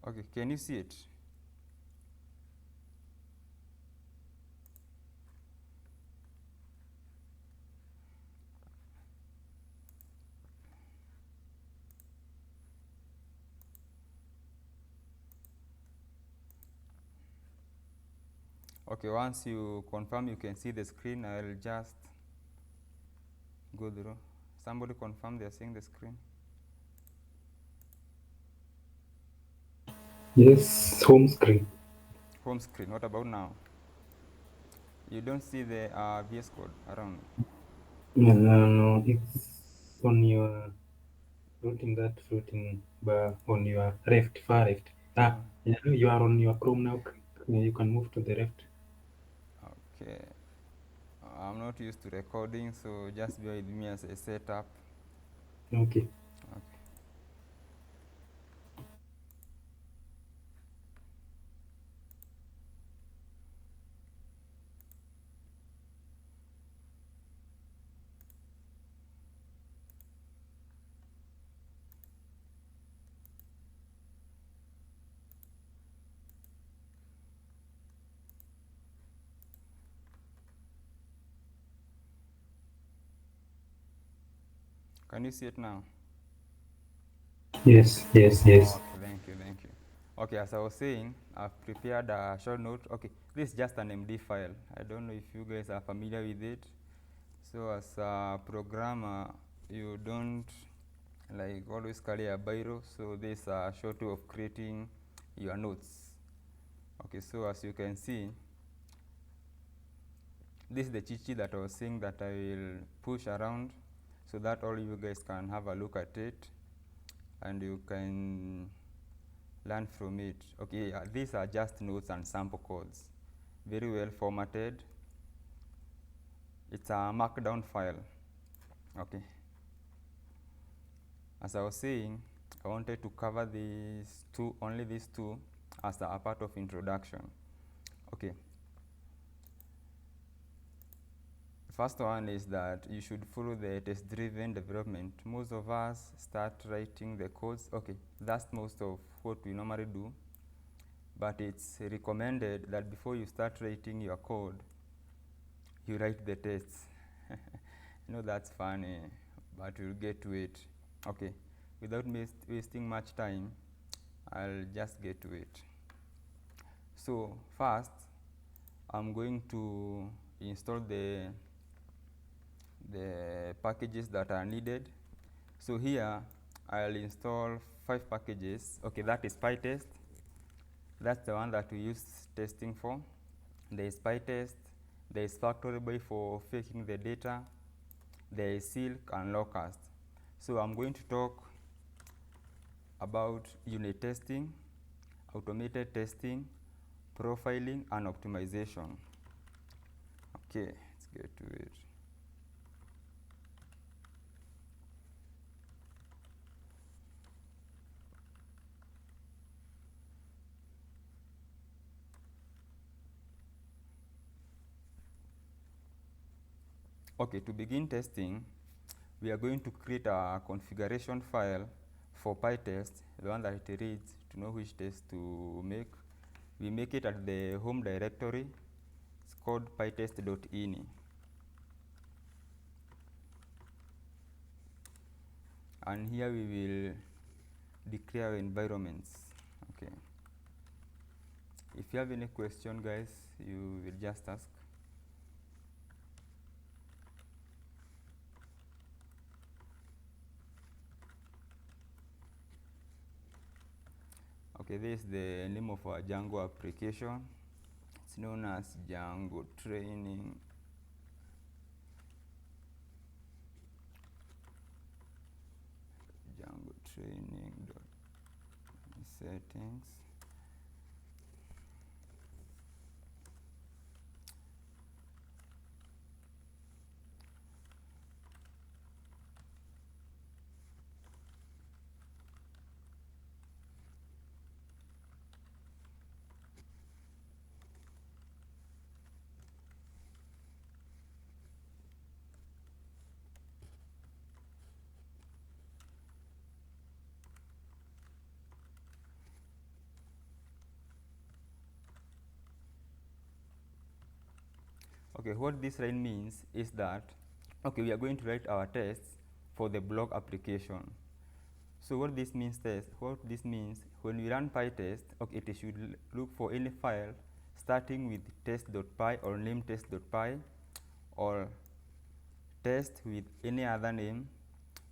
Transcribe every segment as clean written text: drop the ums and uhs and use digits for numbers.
Okay, can you see it? Okay, once you confirm you can see the screen, I'll just go through. Somebody confirm they're seeing the screen? Yes, home screen. Home screen, what about now? You don't see the VS Code around? No, it's on your floating bar on your left, far left. Oh, Yeah, you are on your Chrome now. You can move to the left. okay. I'm not used to recording, so just bear with me as I set up. Okay. Okay. Can you see it now? Yes, yes, yes. Okay, thank you, thank you. Okay, as I was saying, I've prepared a short note. Okay, this is just an MD file. I don't know if you guys are familiar with it. So as a programmer, you don't like always carry a biro. So this is a short way of creating your notes. Okay, so as you can see, this is the cheat sheet that I was saying that I will push around so that all you guys can have a look at it and you can learn from it. Okay, these are just notes and sample codes, very well formatted. It's a markdown file. Okay, as I was saying, I wanted to cover these two, only these two, as a part of introduction. Okay, first one is that you should follow the test-driven development. Most of us start writing the codes. Okay, that's most of what we normally do, but it's recommended that before you start writing your code, you write the tests. I know that's funny, but we'll get to it. Okay, without wasting much time, I'll just get to it. So first, I'm going to install the packages that are needed. So here, I'll install 5 packages. Okay, that is PyTest. That's the one that we use testing for. There is PyTest. There is Factorable for faking the data. There is Silk and Locust. So I'm going to talk about unit testing, automated testing, profiling, and optimization. Okay, let's get to it. Okay, to begin testing, we are going to create a configuration file for PyTest, the one that it reads to know which test to make. We make it at the home directory. It's called pytest.ini. And here we will declare environments. Okay. If you have any question, guys, you will just ask. Okay, this is the name of our Django application. It's known as Django Training. Django Training settings. Okay, what this line means is that, okay, we are going to write our tests for the blog application. So what this means when we run PyTest, okay, it should look for any file starting with test.py or name test.py or test with any other name,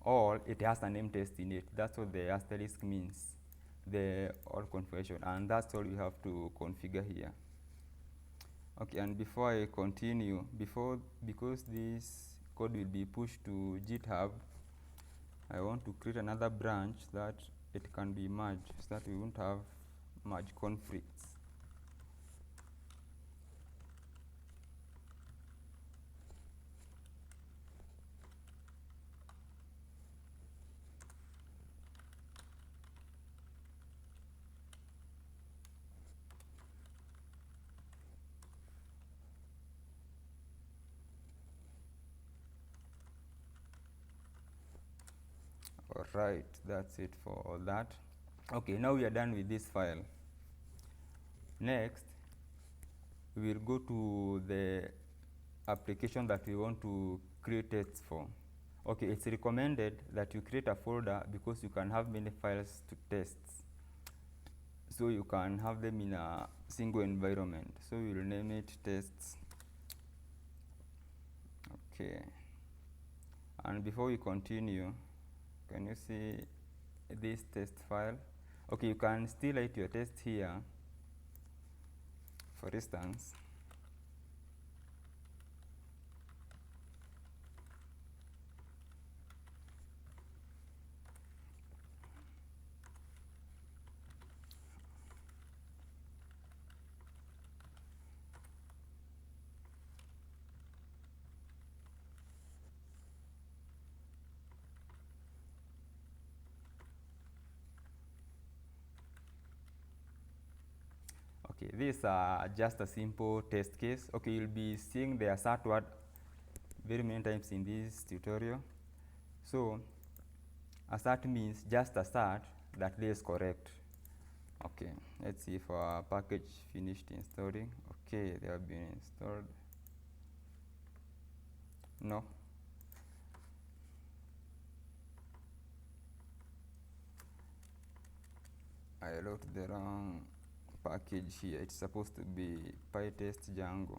or it has a name test in it. That's what the asterisk means, the all configuration, and that's all you have to configure here. Okay, and before I continue, because this code will be pushed to GitHub, I want to create another branch that it can be merged so that we won't have merge conflicts. All right, that's it for that. Okay, now we are done with this file. Next, we will go to the application that we want to create tests for. Okay, it's recommended that you create a folder because you can have many files to tests. So you can have them in a single environment. So we will name it tests. Okay. And before we continue, can you see this test file? Okay, you can still write your test here. For instance, okay, this is just a simple test case. Okay, you'll be seeing the assert word very many times in this tutorial. So assert means just assert that this is correct. Okay, let's see if our package finished installing. Okay, they have been installed. No. I wrote the wrong package here. It's supposed to be PyTest Django.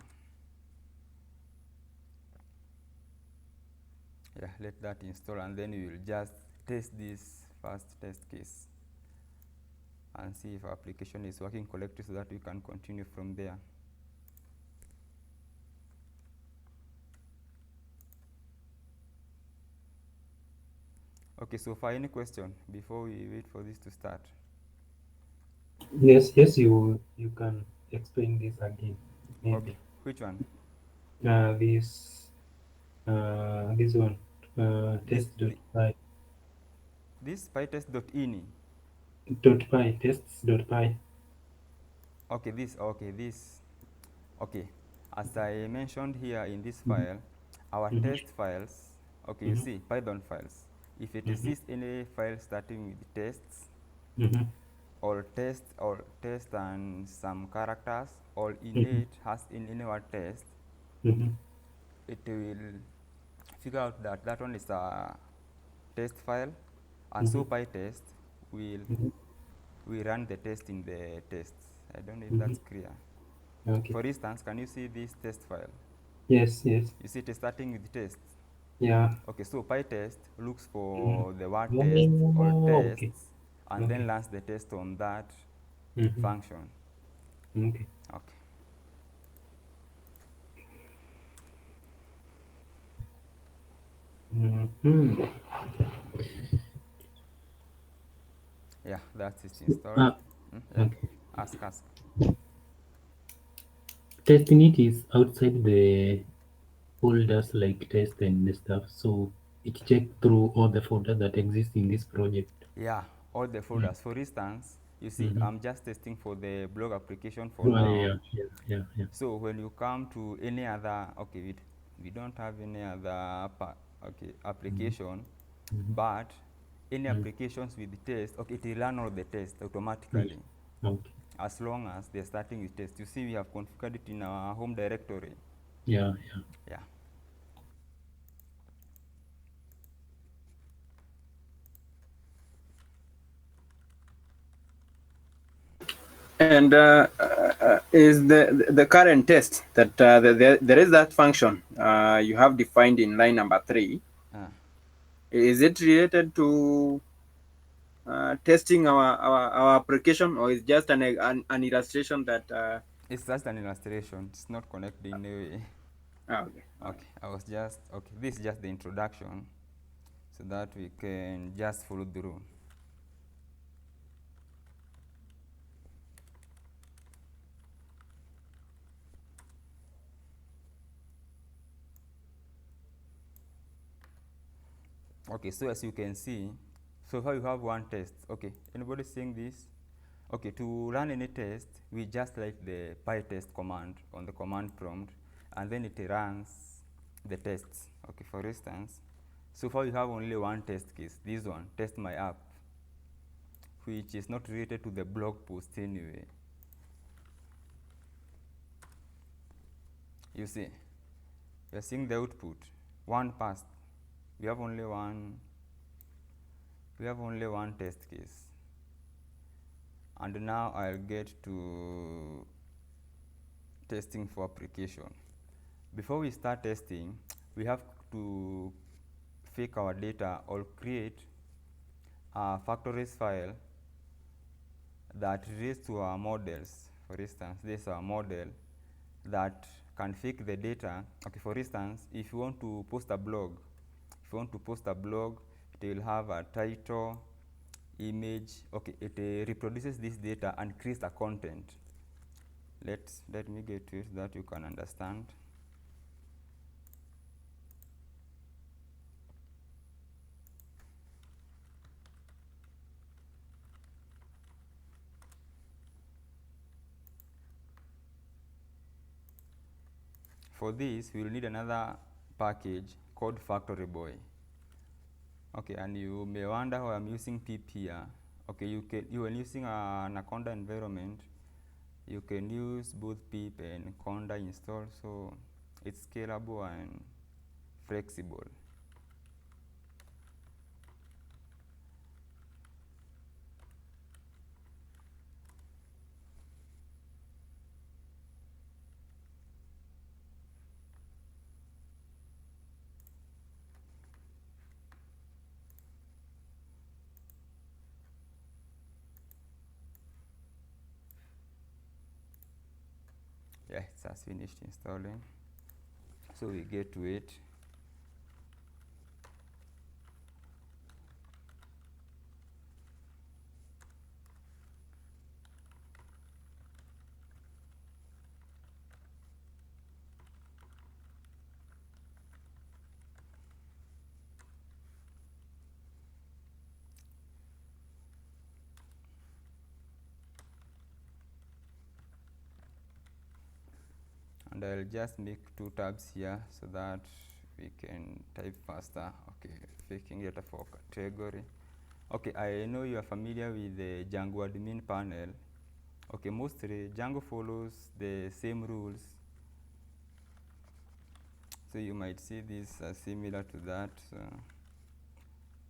Yeah, let that install, and then we will just test this first test case and see if our application is working correctly so that we can continue from there. Okay, so for any question before we wait for this to start? Yes, you can explain this again. Maybe. Okay, which one? This one, test.py. This pytest.ini. .py, tests.py. Okay, this. Okay, as I mentioned here in this file, our test files, okay, you see Python files. If it exists any file starting with tests, or test and some characters, or init has in our test, it will figure out that that one is a test file, and so PyTest will run the test in the tests. I don't know if that's clear. Okay. For instance, can you see this test file? Yes. You see it starting with tests. Yeah. Okay, so PyTest looks for the word test or tests, and then runs the test on that function. Okay. Okay. Yeah, that's it installed. Yeah. Okay. Ask. Testing it is outside the folders like test and stuff, so it checks through all the folders that exist in this project. Yeah, all the folders. For instance, you see, I'm just testing for the blog application for Oh, now. yeah. So when you come to any other, okay, we don't have any other application, but any applications with the test, okay, it will run all the tests automatically. Okay. As long as they're starting with test. You see, we have configured it in our home directory. Yeah. Yeah. And is the current test that there is that function you have defined in line number 3? Is it related to testing our application, or is just an illustration that? It's just an illustration. It's not connected in any way. Okay. Okay. I was just okay. This is just the introduction, so that we can just follow through. Okay, so as you can see, so far you have one test. Okay, anybody seeing this? Okay, to run any test, we just write the pytest command on the command prompt, and then it runs the tests. Okay, for instance, so far you have only one test case, this one, test my app, which is not related to the blog post anyway. You see, we are seeing the output, one passed. We have only one test case. And now I'll get to testing for application. Before we start testing, we have to fake our data or create a factories file that relates to our models. For instance, this is our model that can fake the data. Okay, for instance, if you want to post a blog, it will have a title, image. Okay, it reproduces this data and creates a content. Let me get to it so that you can understand. For this, we will need another package called factory boy. Okay, and you may wonder why I'm using pip here. Okay, you are using an Anaconda environment. You can use both pip and conda install, so it's scalable and flexible. Yeah, it has finished installing. So we get to it. And I'll just make 2 tabs here so that we can type faster. Okay, faking data for category. Okay, I know you are familiar with the Django admin panel. Okay, mostly Django follows the same rules. So you might see this similar to that.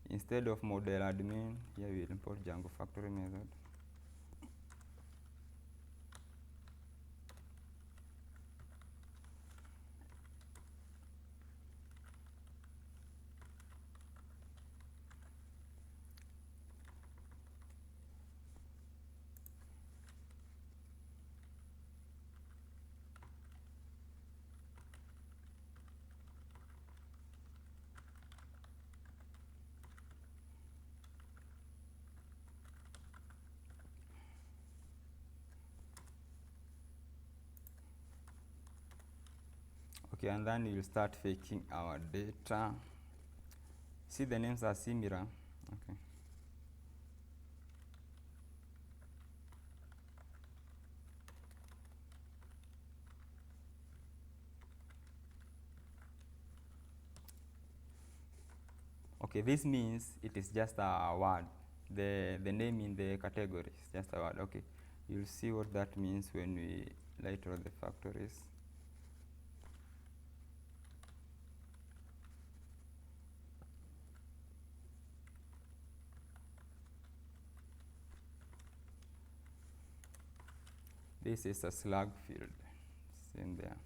Instead of model admin, here we will import Django factory method. Okay, and then you'll start faking our data. See, the names are similar. Okay. Okay, this means it is just a word. The name in the category is just a word. Okay, you'll see what that means when we later the factories. This is a slug field, it's in there.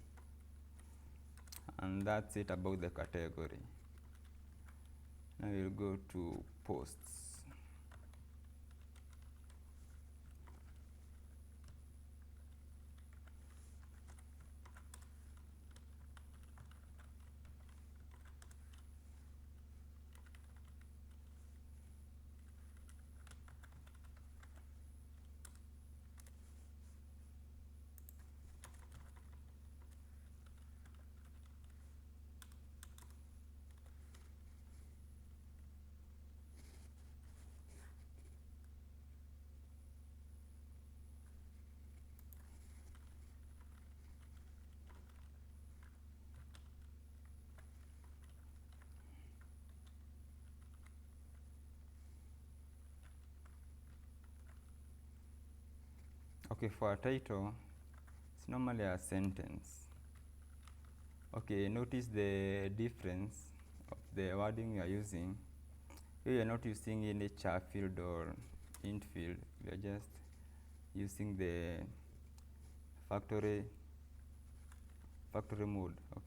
And that's it about the category. Now we'll go to posts. Okay, for a title, it's normally a sentence. Okay, notice the difference of the wording you are using. Here you are not using any char field or int field. We are just using the factory mode. Okay.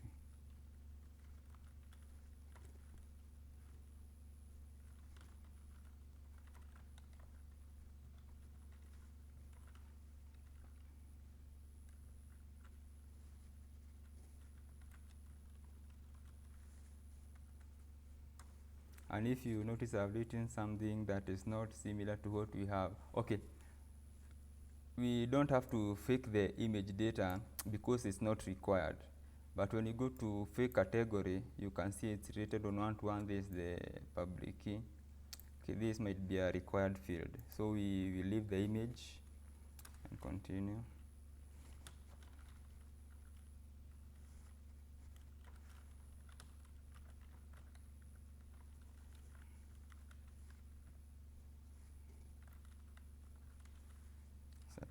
And if you notice I've written something that is not similar to what we have, okay, we don't have to fake the image data because it's not required. But when you go to fake category, you can see it's rated on 1 to 1. This is the public key. Okay, this might be a required field. So we will leave the image and continue.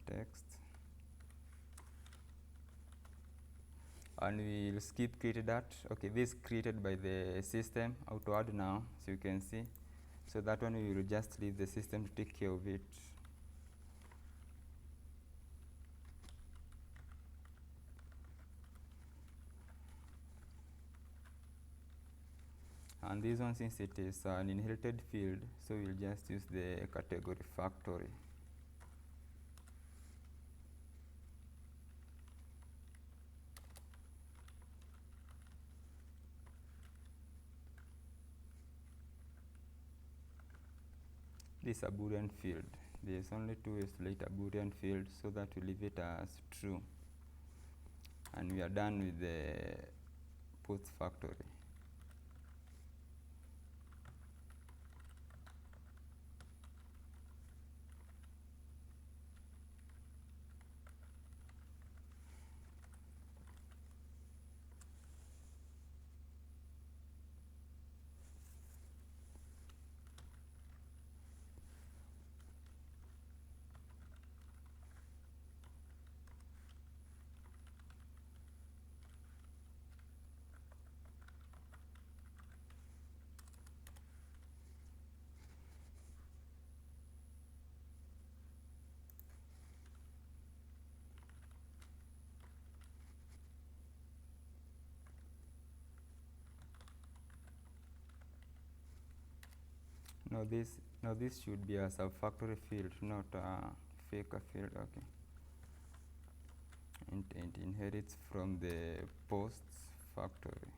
Text, and we will skip created that. Okay, this created by the system auto add now, so you can see. So that one we will just leave the system to take care of it. And this one, since it is an inherited field, so we'll just use the category factory. This is a Boolean field. There's only 2 ways to write a Boolean field, so that we leave it as true. And we are done with the post factory. Now this should be a subfactory field, not a faker field. Okay. And it inherits from the posts factory.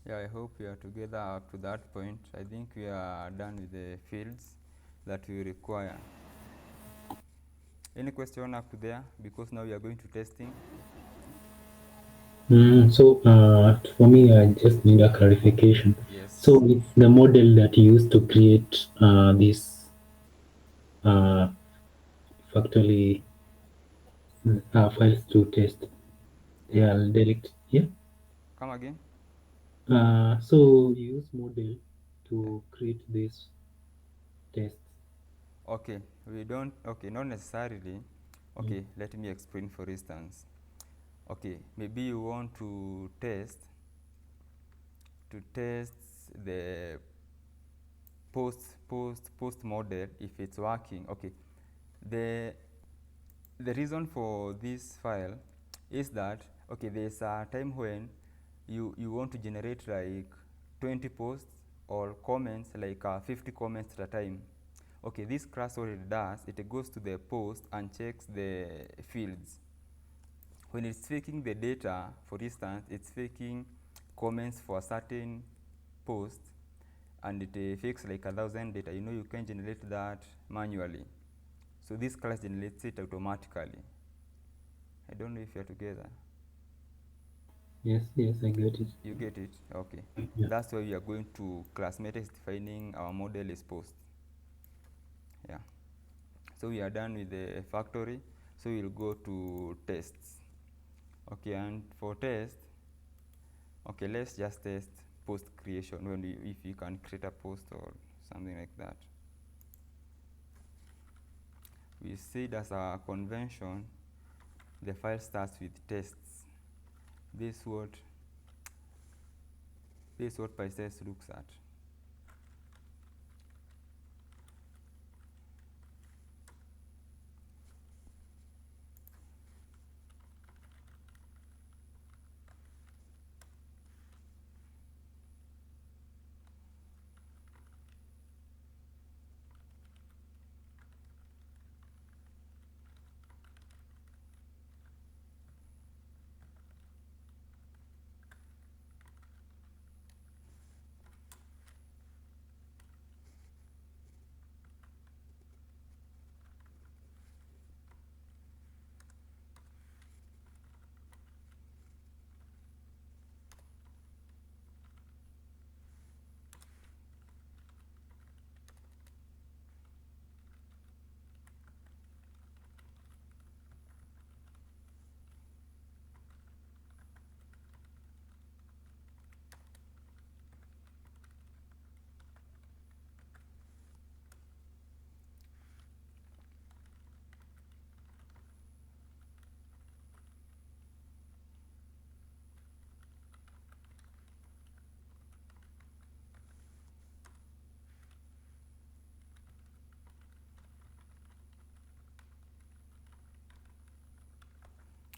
Yeah, I hope we are together up to that point. I think we are done with the fields that we require. Any question up to there? Because now we are going to testing. So for me, I just need a clarification. Yes. So it's the model that you used to create this factory files to test. Yeah, I'll delete. Yeah. Come again. So you use model to create this tests. Okay, we don't. Okay, not necessarily. Okay, let me explain. For instance, okay, maybe you want to test the post model if it's working. Okay, the reason for this file is that, okay, there's a time when you want to generate like 20 posts or comments, like 50 comments at a time. Okay, this class already does, it goes to the post and checks the fields. When it's taking the data, for instance, it's taking comments for a certain post, and it takes like 1,000 data. You know, you can generate that manually. So this class generates it automatically. I don't know if you're together. Yes, I get it. You get it? Okay. Yeah. That's why we are going to class metrics defining our model is post. Yeah. So we are done with the factory. So we'll go to tests. Okay, and for test, okay, let's just test post creation if you can create a post or something like that. We said as a convention, the file starts with tests. This is what PyTest looks at.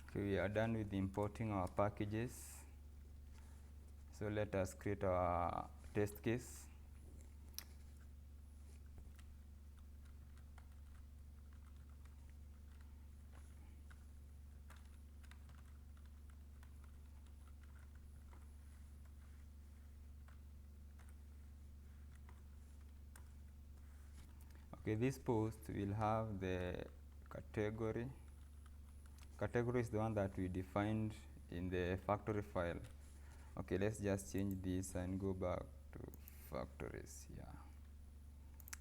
Okay, we are done with importing our packages. So let us create our test case. Okay, this post will have the category. Category is the one that we defined in the factory file. Okay, let's just change this and go back to factories, yeah,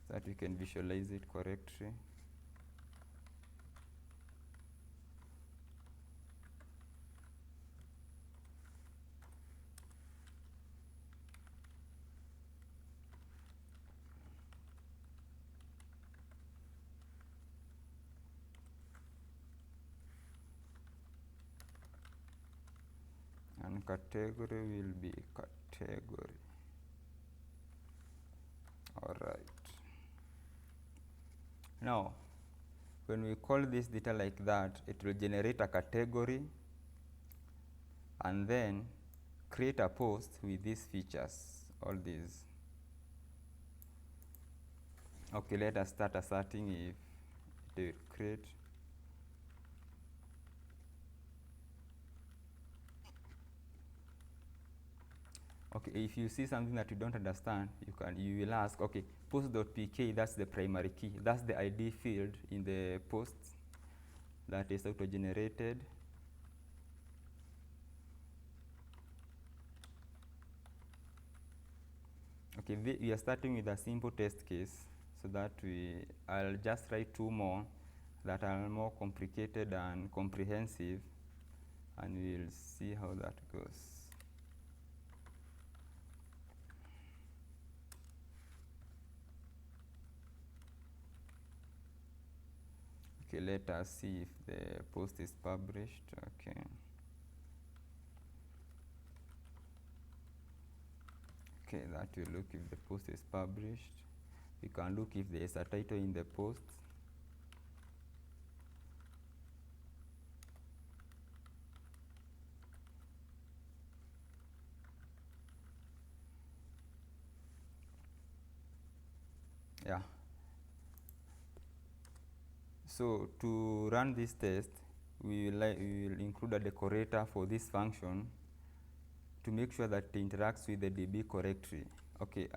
so that we can visualize it correctly. And category will be category. All right. Now, when we call this data like that, it will generate a category and then create a post with these features, all these. Okay, let us start asserting if it will create. Okay, if you see something that you don't understand, you will ask, okay, post.pk, that's the primary key, that's the ID field in the post that is auto-generated. Okay, we are starting with a simple test case, so that I'll just write 2 more that are more complicated and comprehensive, and we'll see how that goes. Okay, let us see if the post is published. Okay. Okay, that will look if the post is published. We can look if there is a title in the post. Yeah. So to run this test, we will include a decorator for this function to make sure that it interacts with the DB correctly. Okay,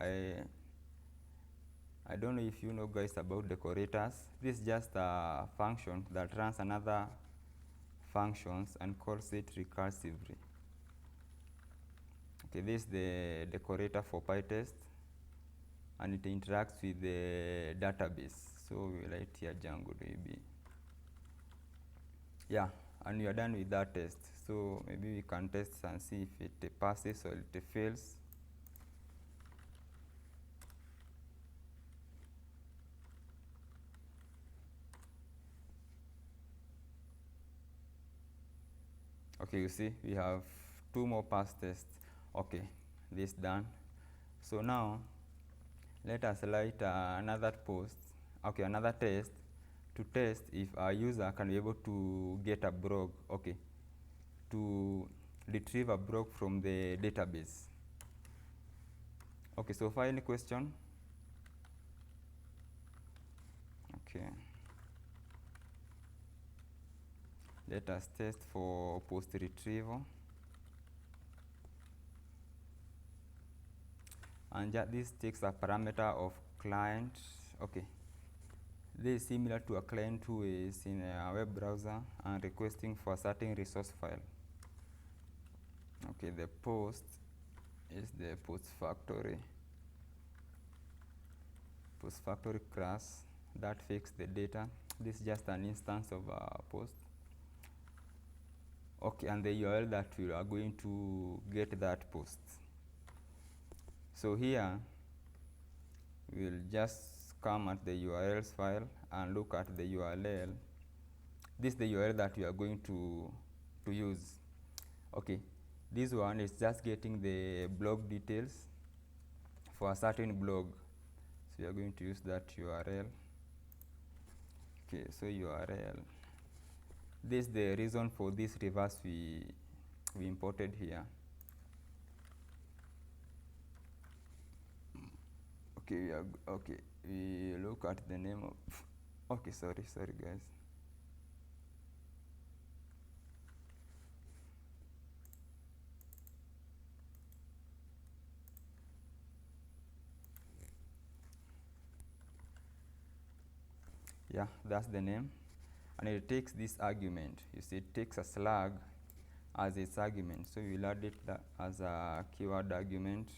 I don't know if you know guys about decorators. This is just a function that runs another functions and calls it recursively. Okay, this is the decorator for PyTest, and it interacts with the database. So we write here DjangoDB. Yeah, and we are done with that test. So maybe we can test and see if it passes or it fails. Okay, you see, we have 2 more pass tests. Okay, this done. So now, let us write another post, okay, another test to test if our user can be able to get a blog, okay, to retrieve a blog from the database. Okay, so file question. Okay. Let us test for post retrieval. And this takes a parameter of client. Okay. This is similar to a client who is in a web browser and requesting for a certain resource file. Okay, the post is the post factory class that fixes the data. This is just an instance of a post. Okay, and the URL that we are going to get that post. So here, we'll just come at the URLs file and look at the URL. This is the URL that we are going to use. Okay, this one is just getting the blog details for a certain blog. So we are going to use that URL. Okay, so URL. This is the reason for this reverse we imported here. Okay, we look at the name of, okay, sorry guys. Yeah, that's the name, and it takes this argument. You see, it takes a slug as its argument, so we'll add it as a keyword argument.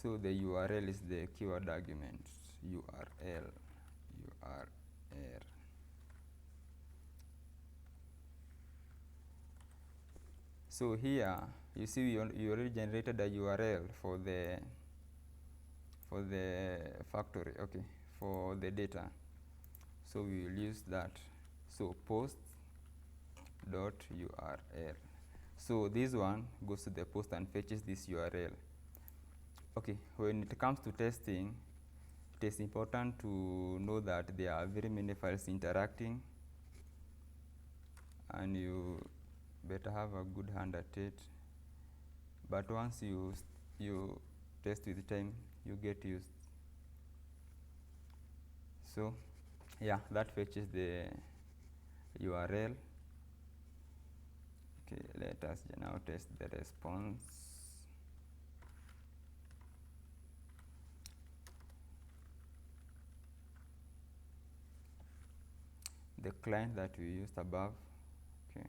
So the URL is the keyword argument, URL. So here, you see we already generated a URL for the factory, okay, for the data. So we will use that. So post.url. So this one goes to the post and fetches this URL. Okay, when it comes to testing, it is important to know that there are very many files interacting, and you better have a good hand at it. But once you test with time, you get used. So yeah, that fetches the URL. Okay, let us now test the response. The client that we used above. Okay.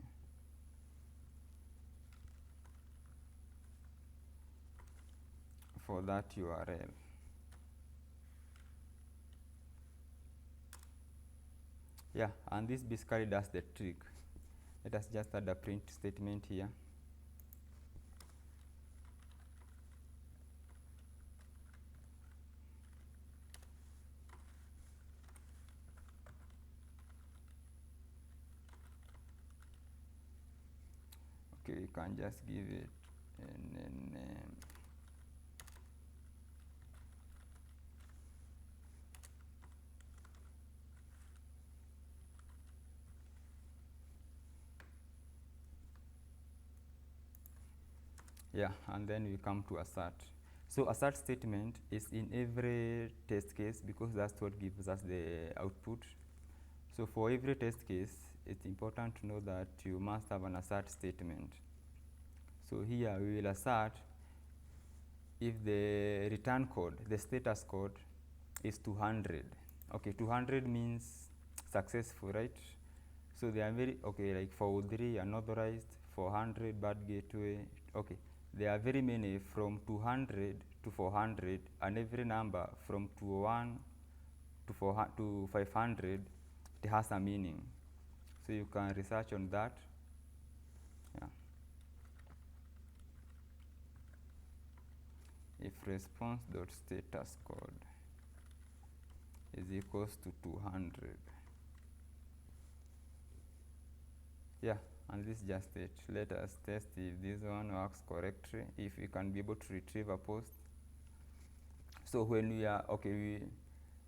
For that URL. Yeah, and this basically does the trick. Let us just add a print statement here. Okay, you can just give it a name. Yeah, and then we come to assert. So assert statement is in every test case because that's what gives us the output. So for every test case, it's important to know that you must have an assert statement. So here we will assert if the return code, the status code is 200. Okay, 200 means successful, right? So they are very, okay, like for 3 unauthorized, 400 bad gateway. Okay, there are very many from 200 to 400, and every number from 201 to 500, it has a meaning. So you can research on that. Yeah. If response.status code is equals to 200. Yeah, and this is just it. Let us test if this one works correctly, if we can be able to retrieve a post. So when we are, okay,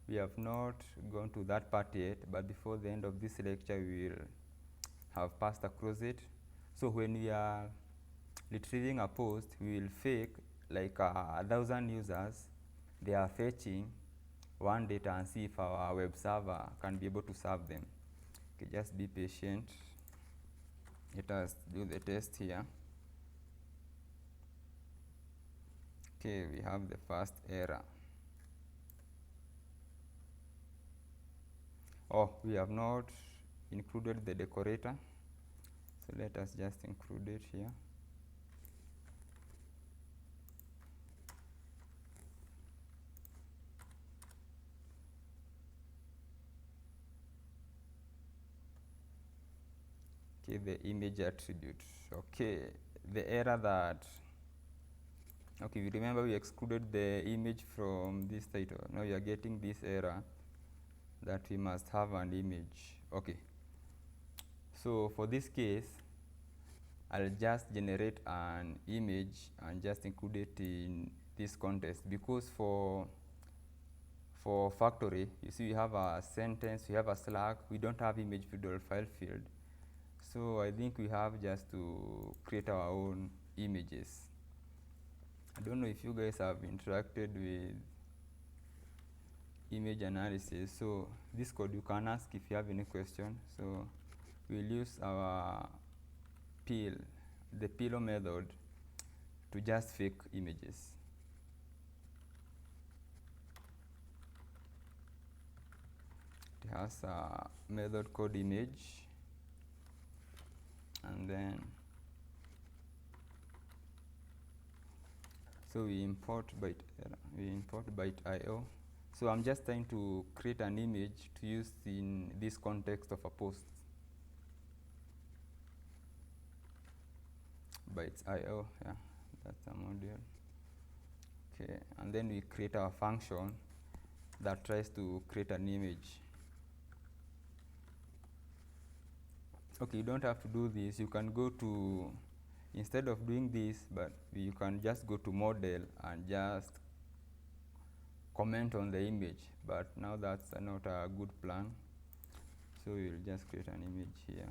we have not gone to that part yet, but before the end of this lecture, we will have passed across it. So when we are retrieving a post, we will fake like 1,000 users. They are fetching one data and see if our web server can be able to serve them. Okay, just be patient. Let us do the test here. Okay, we have the first error. Oh, we have not included the decorator. So let us just include it here. Okay, the image attribute. Okay, the error that, okay, you remember we excluded the image from this title. Now you are getting this error that we must have an image. Okay, so for this case, I'll just generate an image and just include it in this context, because for factory, you see we have a sentence, we have a slug, we don't have image field or file field. So I think we have just to create our own images. I don't know if you guys have interacted with image analysis. So this code, you can ask if you have any question. So we'll use our the pillow method to just fake images. It has a method called image, and then so we import byte.io. So I'm just trying to create an image to use in this context of a post. Bytes.io, yeah, that's a module. Okay, and then we create our function that tries to create an image. Okay, you don't have to do this. You can go to, instead of doing this, but you can just go to model and just comment on the image. But now that's not a good plan. So we'll just create an image here.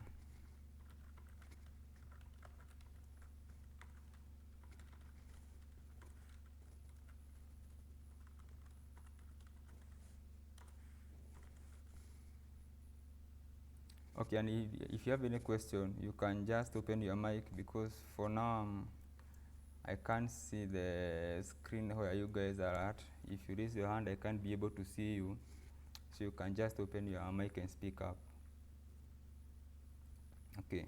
Okay, and if you have any question, you can just open your mic, because for now I can't see the screen where you guys are at. If you raise your hand, I can't be able to see you, so you can just open your mic and speak up. Okay.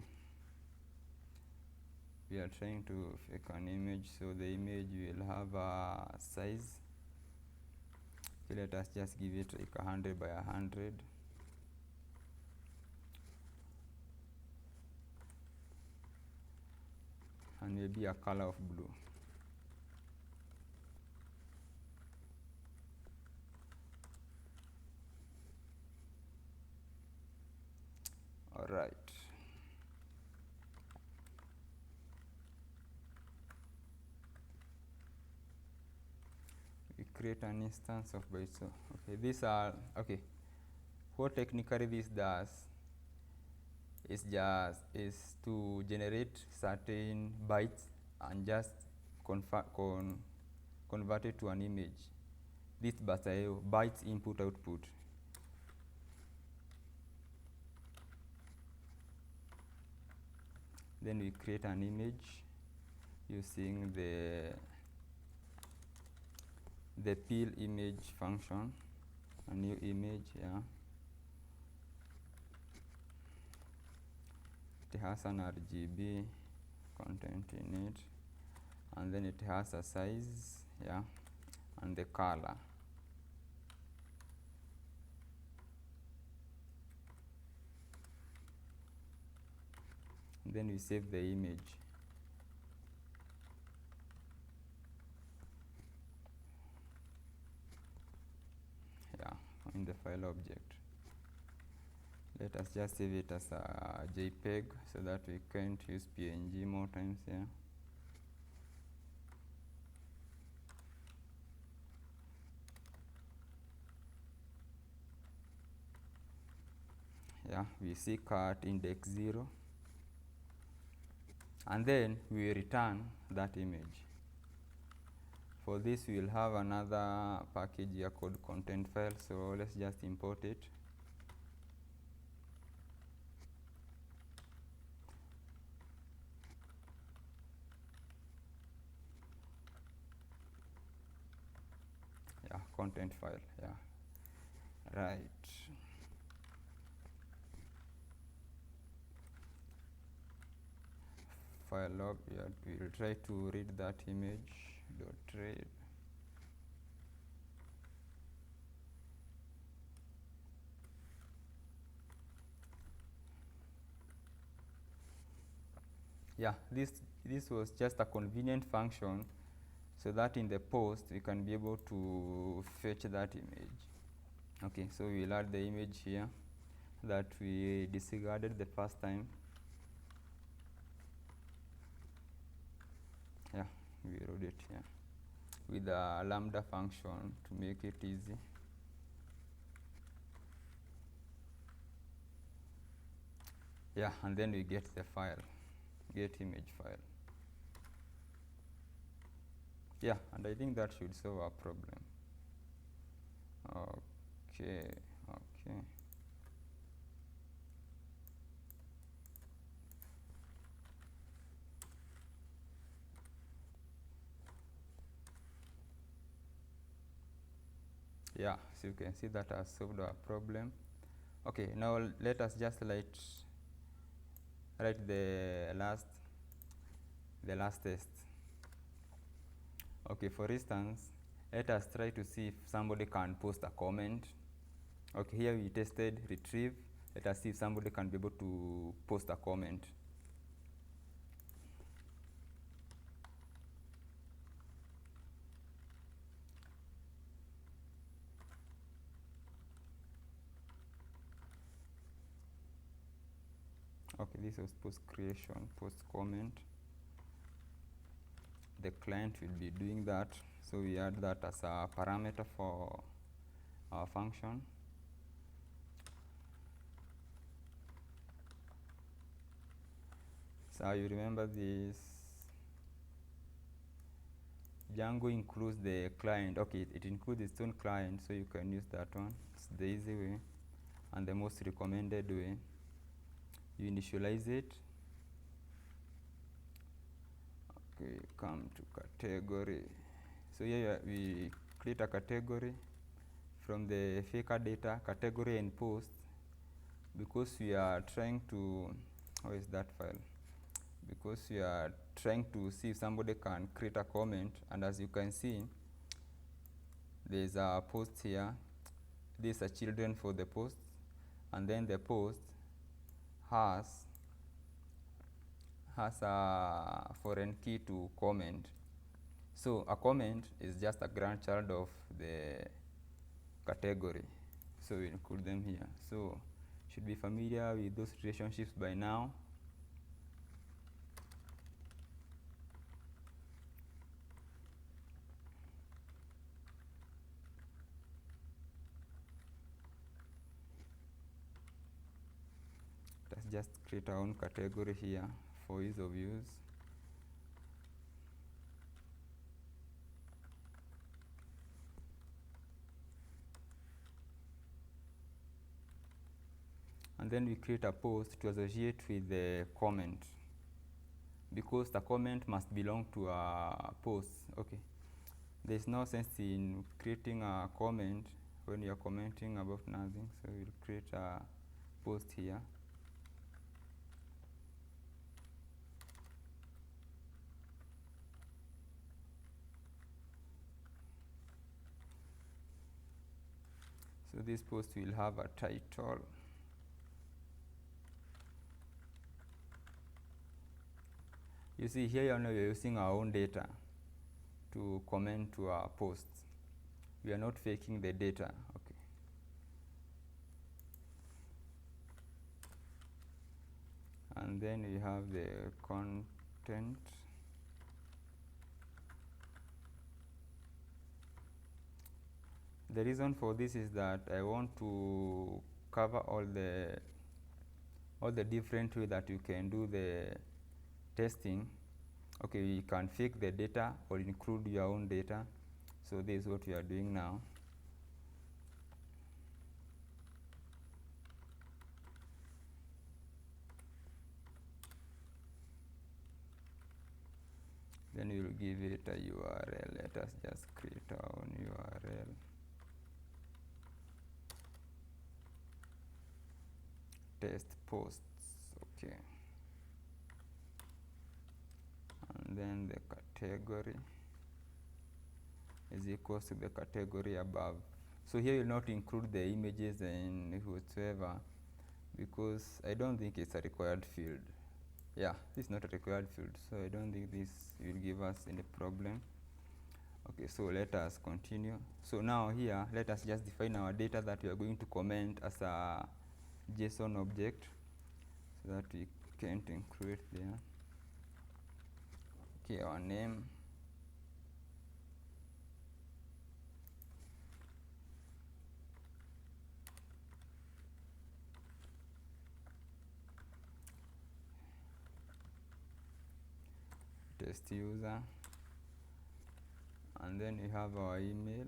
We are trying to fake an image, so the image will have a size. Okay, let us just give it like 100 by 100. And maybe a color of blue. All right. We create an instance of bytes. So, okay, these are, okay, what technically this does is to generate certain bytes and just convert it to an image. This bytes input output. Then we create an image using the peel image function, a new image, yeah. It has an RGB content in it, and then it has a size, yeah, and the color. Then we save the image. Yeah, in the file object. Let us just save it as a JPEG so that we can't use PNG more times here. Yeah, we see cat index 0, and then we return that image. For this, we will have another package here called content file, so let's just import it. Yeah, content file, yeah, right. File log, yeah, we will try to read that image, .read. Yeah, this was just a convenient function so that in the post we can be able to fetch that image. Okay, so we will add the image here that we disregarded the first time. Yeah, we wrote it here with a lambda function to make it easy. Yeah, and then we get the file, get image file. Yeah, and I think that should solve our problem. Okay, okay. Yeah, so you can see that has solved our problem. Okay, now let us just write the last test. Okay, for instance, let us try to see if somebody can post a comment. Okay, here we tested retrieve. Let us see if somebody can be able to post a comment. Okay, this was post creation, post comment. The client will be doing that, so we add that as a parameter for our function. So you remember this Django includes the client. Okay, it includes its own client, so you can use that one. It's the easy way and the most recommended way. you initialize it. Okay, come to category. So here we create a category from the faker data category and post, because we are trying to, how is that file? Because we are trying to see if somebody can create a comment, and as you can see, there's a post here. These are children for the post, and then the post has a foreign key to comment. So a comment is just a grandchild of the category, so we include them here. So should be familiar with those relationships by now. Let's just create our own category here for ease of use. And then we create a post to associate with the comment, because the comment must belong to a post. Okay, there's no sense in creating a comment when you're commenting about nothing, so we'll create a post here. So this post will have a title. You see here now we're using our own data to comment to our posts. We are not faking the data. Okay. And then we have the content. The reason for this is that I want to cover all the different ways that you can do the testing. Okay, you can fake the data or include your own data. So this is what we are doing now. Then we will give it a URL. Let us just create our own URL. Test posts. Okay. And then the category is equals to the category above. So here you'll not include the images and whatsoever, because I don't think it's a required field. Yeah, this is not a required field, so I don't think this will give us any problem. Okay, so let us continue. So now here, let us just define our data that we are going to comment as a JSON object, so that we can't include there. Okay, our name. Test user. And then we have our email.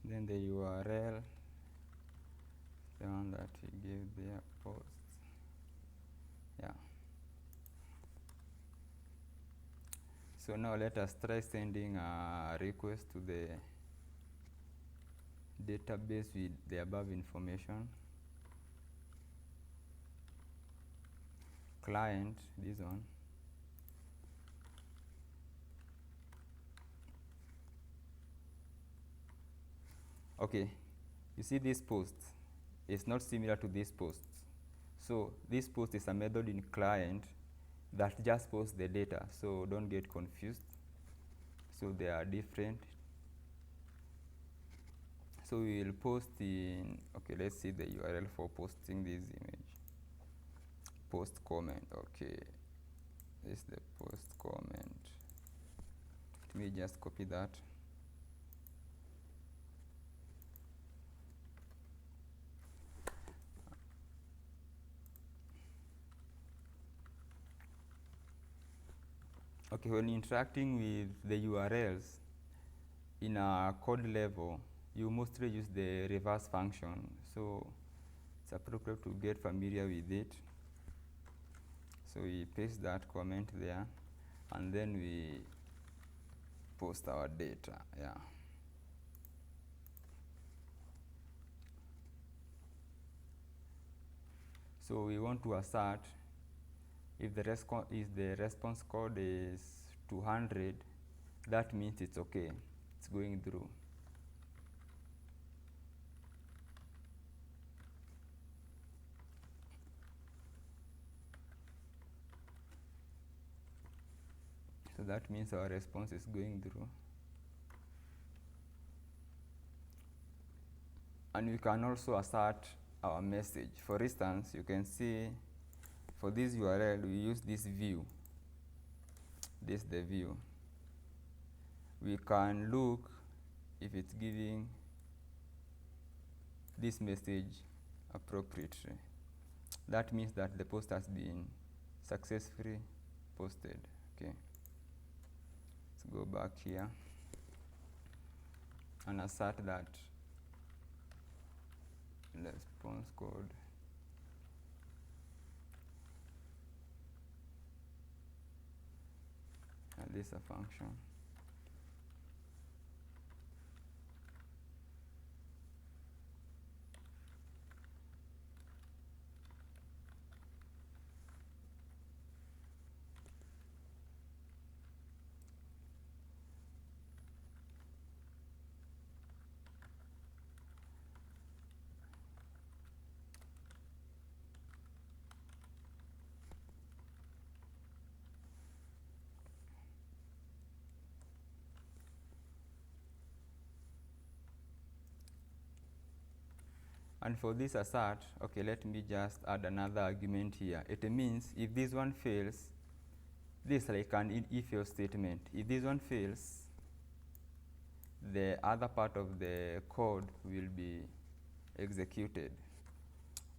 Then the URL, the one that we give their post. Yeah. So now let us try sending a request to the database with the above information. Client, this one. Okay, you see this post is not similar to this post. So this post is a method in client that just posts the data, so don't get confused. So they are different. So we will post in, okay, let's see the URL for posting this image. Post comment, okay. This is the post comment. Let me just copy that. Okay, when interacting with the URLs in a code level, you mostly use the reverse function. So it's appropriate to get familiar with it. So we paste that comment there, and then we post our data, yeah. So we want to assert if the response code is 200, that means it's okay, it's going through. So that means our response is going through. And we can also assert our message. For instance, you can see for this URL, we use this view. This is the view. We can look if it's giving this message appropriately. That means that the post has been successfully posted. Okay. Let's go back here and assert that response code and this is a function. And for this assert, okay, let me just add another argument here. It means if this one fails, this is like an if-else statement. If this one fails, the other part of the code will be executed.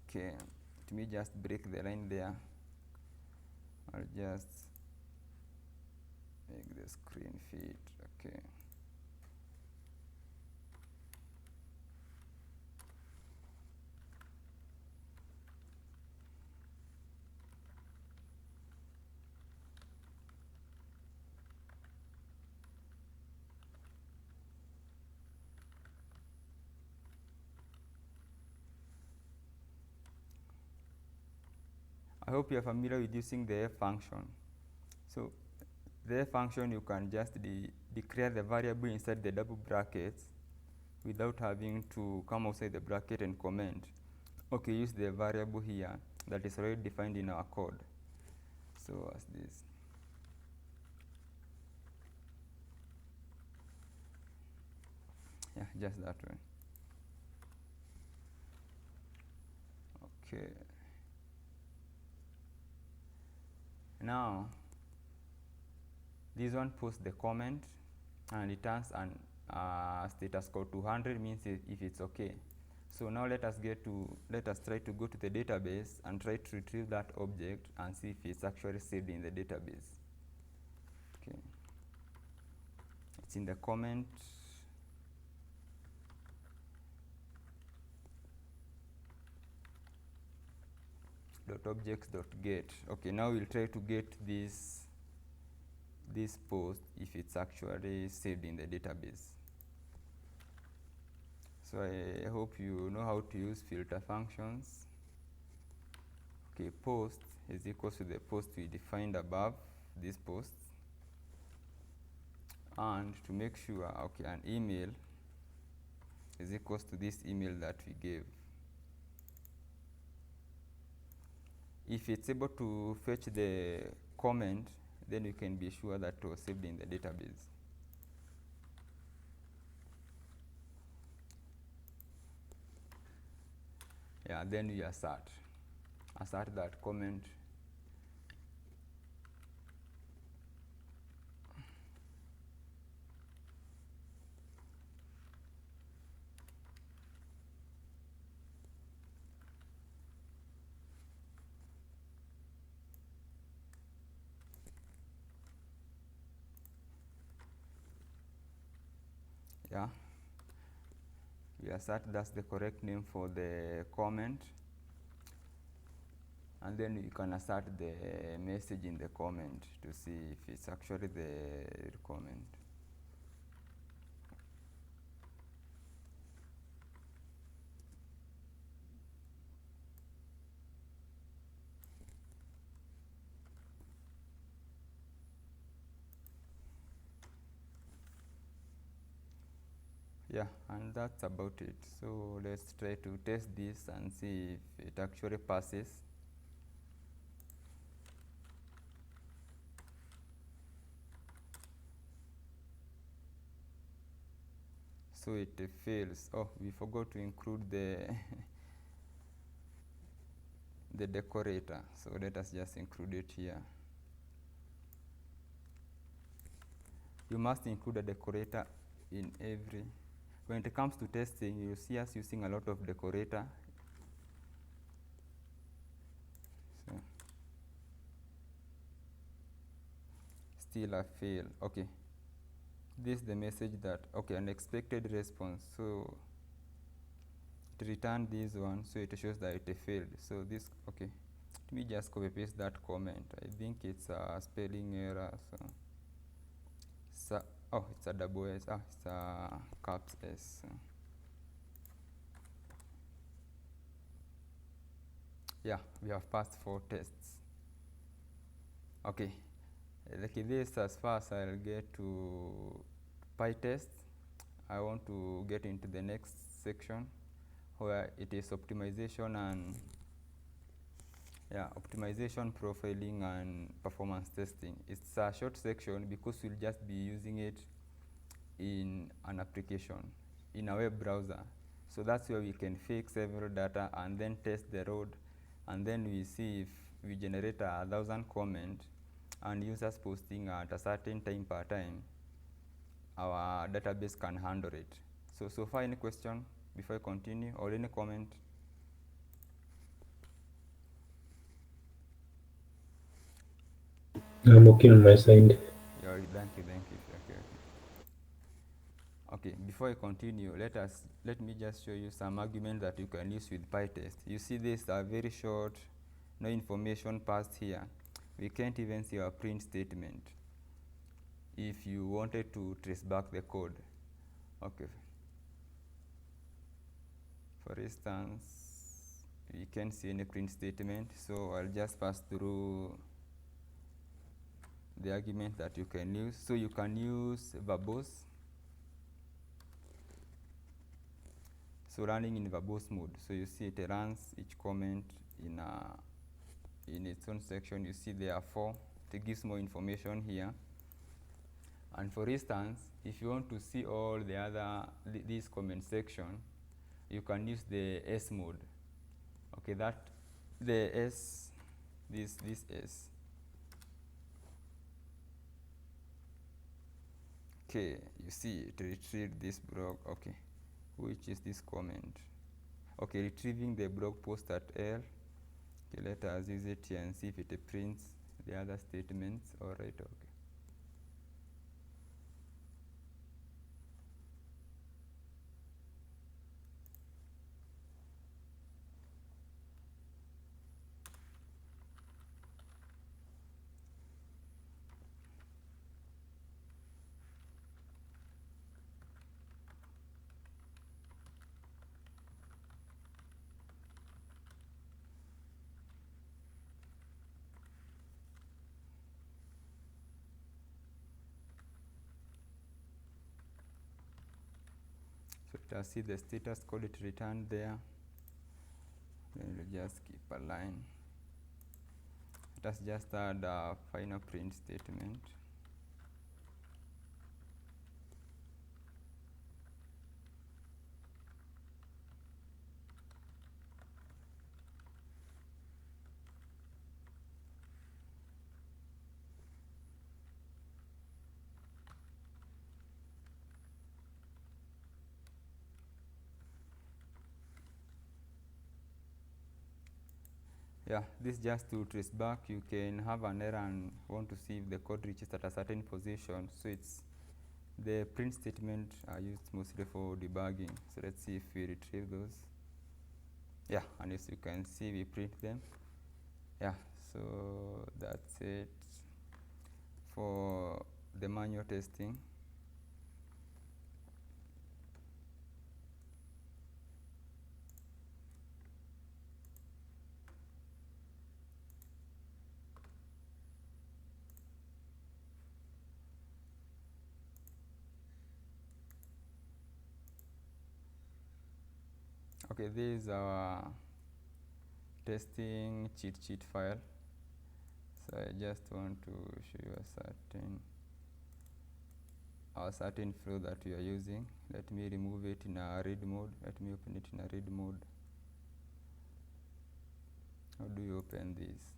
Okay, let me just break the line there. I'll just make the screen fit, okay. I hope you are familiar with using the f function. So the f function, you can just declare the variable inside the double brackets without having to come outside the bracket and comment. Okay, use the variable here that is already defined in our code. So as this. Yeah, just that way. Okay. Now, this one posts the comment and returns an status code 200, means if it's okay. So now let us try to go to the database and try to retrieve that object and see if it's actually saved in the database. Okay. It's in the comment. .objects.get. Okay, now we'll try to get this post if it's actually saved in the database. So I hope you know how to use filter functions. Okay, post is equal to the post we defined above this post. And to make sure, okay, an email is equal to this email that we gave. If it's able to fetch the comment, then you can be sure that it was saved in the database. Yeah, then we assert that comment. Yeah, we assert that's the correct name for the comment, and then you can assert the message in the comment to see if it's actually the comment. Yeah, and that's about it. So let's try to test this and see if it actually passes. So it fails. Oh, we forgot to include the the decorator. So let us just include it here. You must include a decorator in every. When it comes to testing, you see us using a lot of decorator. So still a fail. Okay. This is the message that, okay, unexpected response. So it returned this one, so it shows that it failed. So this, okay, let me just copy paste that comment. I think it's a spelling error. So oh, it's a double S. Ah, it's a caps S. Yeah, we have passed 4 tests. Okay, like this, as far as I'll get to PyTest, I want to get into the next section where it is optimization and optimization, profiling, and performance testing. It's a short section because we'll just be using it in an application in a web browser. So that's where we can fix several data and then test the road, and then we see if we generate 1,000 comments and users posting at a certain time per time, our database can handle it. So far, any question before I continue, or any comment? I'm okay on my side. Yeah, thank you. Okay, before I continue, let me just show you some arguments that you can use with PyTest. You see, these are very short, no information passed here. We can't even see our print statement if you wanted to trace back the code. Okay. For instance, we can't see any print statement, so I'll just pass through the argument that you can use. So you can use verbose. So running in verbose mode. So you see it runs each comment in its own section. You see there are 4. It gives more information here. And for instance, if you want to see all the other this comment section, you can use the S mode. Okay, that the S, this S. Okay, you see it retrieved this blog. Okay, which is this comment. Okay, retrieving the blog post at L. Okay, let us use it here and see if it prints the other statements. All right, okay. So let us see the status code it returned there. Then we'll just keep a line. Let us just add a final print statement. Yeah, this just to trace back. You can have an error and want to see if the code reaches at a certain position. So it's the print statement are used mostly for debugging. So let's see if we retrieve those. Yeah, and as you can see, we print them. Yeah, so that's it for the manual testing. Okay, this is our testing cheat sheet file. So I just want to show you a certain flow that we are using. Let me remove it in a read mode. Let me open it in a read mode. How do you open this?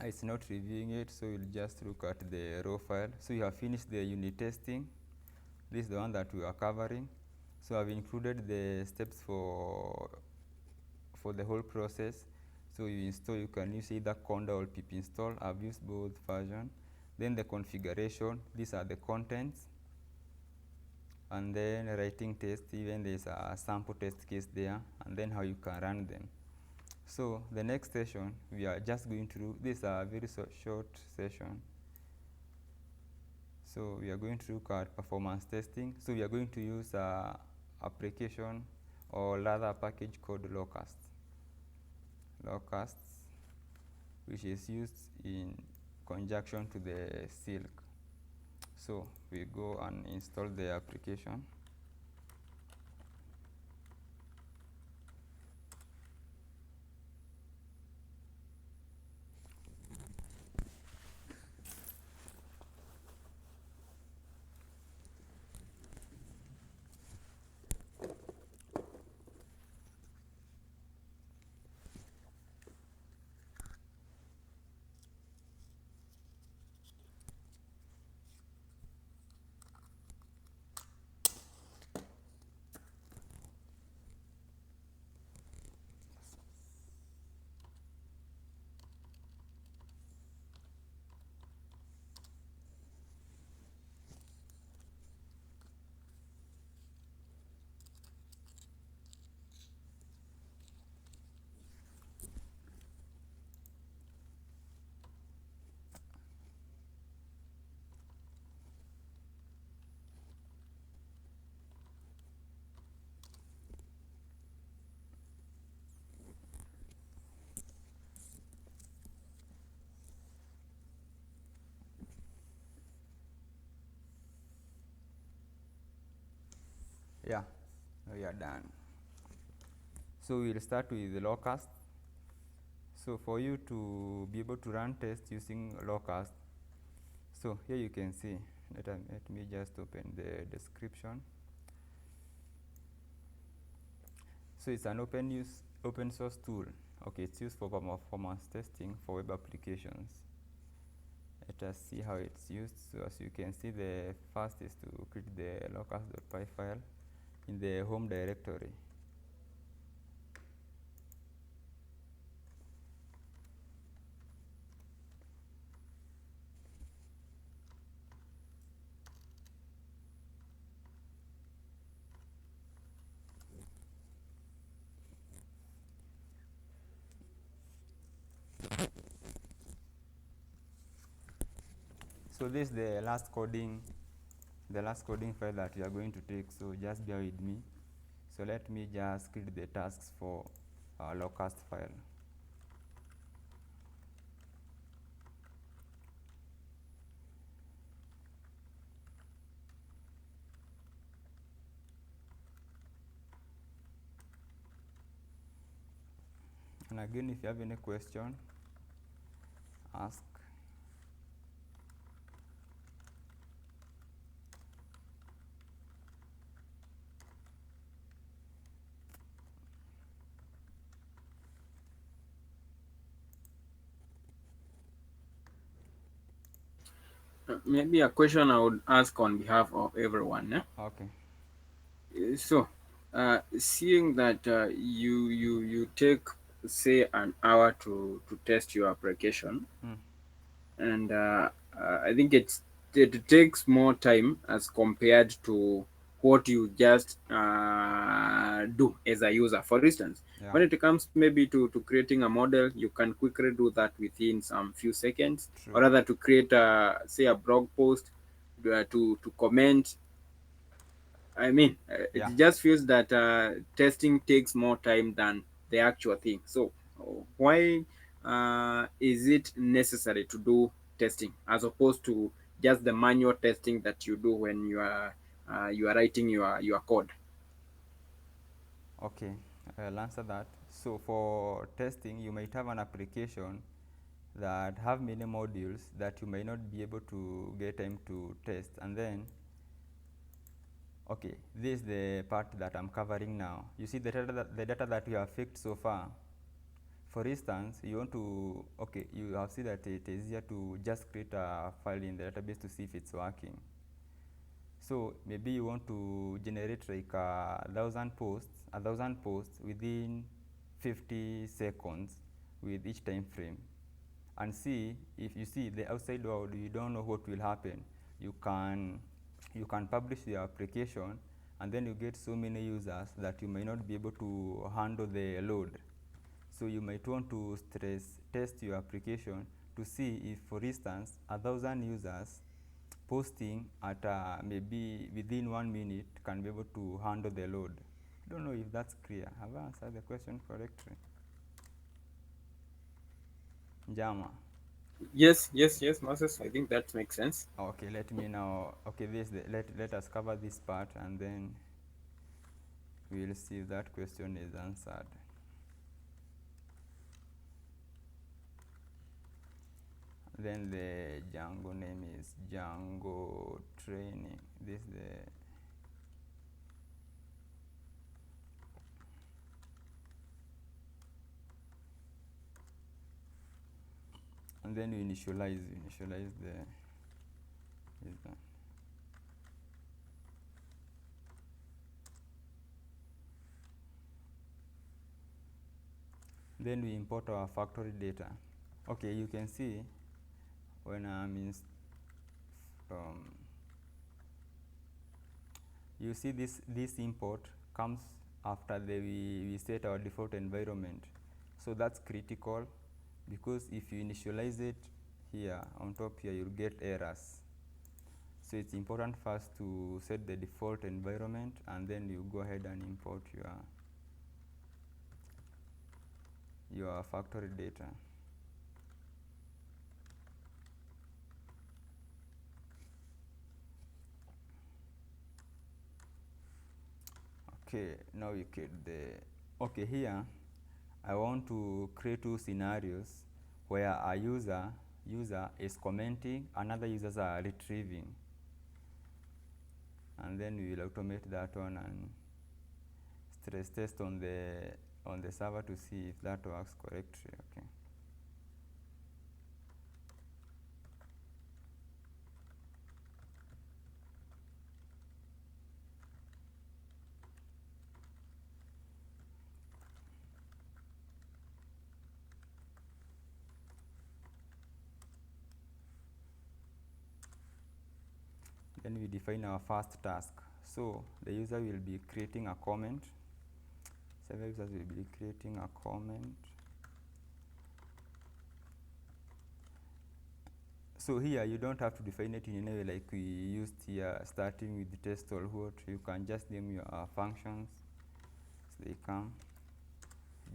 It's not reviewing it, so we'll just look at the raw file. So you have finished the unit testing. This is the one that we are covering. So I've included the steps for the whole process. So you install, you can use either conda or pip install. I've used both versions. Then the configuration, these are the contents. And then writing test, even there's a sample test case there, and then how you can run them. So the next session, we are just going to do, this is a very short session. So we are going to look at performance testing. So we are going to use application or rather a package called locust, which is used in conjunction to the silk. So we go and install the application. Yeah, we are done. So we'll start with the locust. So for you to be able to run tests using locust, so here you can see, let me just open the description. So it's an open source tool. Okay, it's used for performance testing for web applications. Let us see how it's used. So as you can see, the first is to create the locust.py file in the home directory. So this is the last coding file that we are going to take, so just bear with me. So let me just create the tasks for our locust file. And again, if you have any question, ask. Maybe a question I would ask on behalf of everyone. Okay. So, seeing that you take say an hour to test your application, Mm. and I think it takes more time as compared to what you just do as a user. For instance, Yeah. when it comes maybe to creating a model, you can quickly do that within some few seconds, True. or rather to create say a blog post, to comment. I mean, it Yeah. just feels that testing takes more time than the actual thing. So, why is it necessary to do testing as opposed to just the manual testing that you do when you are writing your code? Okay, I'll answer that. So for testing, you might have an application that have many modules that you may not be able to get time to test, and then okay, this is the part that I'm covering now. You see the data that you have fixed so far. For instance, you want to, okay, you have seen that it is easier to just create a file in the database to see if it's working. So maybe you want to generate like a thousand posts within 50 seconds with each time frame, and see if you see the outside world, you don't know what will happen. You can publish your application, and then you get so many users that you may not be able to handle the load. So you might want to stress test your application to see if, for instance, 1,000 users posting at maybe within 1 minute can be able to handle the load. I don't know if that's clear. Have I answered the question correctly? Jama. Yes, Moses. I think that makes sense. Okay, let me now. Okay, let us cover this part, and then we'll see if that question is answered. Then the Django name is Django training. This is the and then we initialize the is that. Then we import our factory data. Okay, you can see when I'm in you see this import comes after we set our default environment. So that's critical, because if you initialize it here on top here, you'll get errors. So it's important first to set the default environment, and then you go ahead and import your factory data. Okay, now you get okay, here I want to create two scenarios where a user is commenting, another users are retrieving, and then we will automate that one and stress test on the server to see if that works correctly. Okay. Then we define our first task. So the user will be creating a comment. Several users will be creating a comment. So here you don't have to define it in any way like we used here, starting with the test or what. You can just name your functions as they come.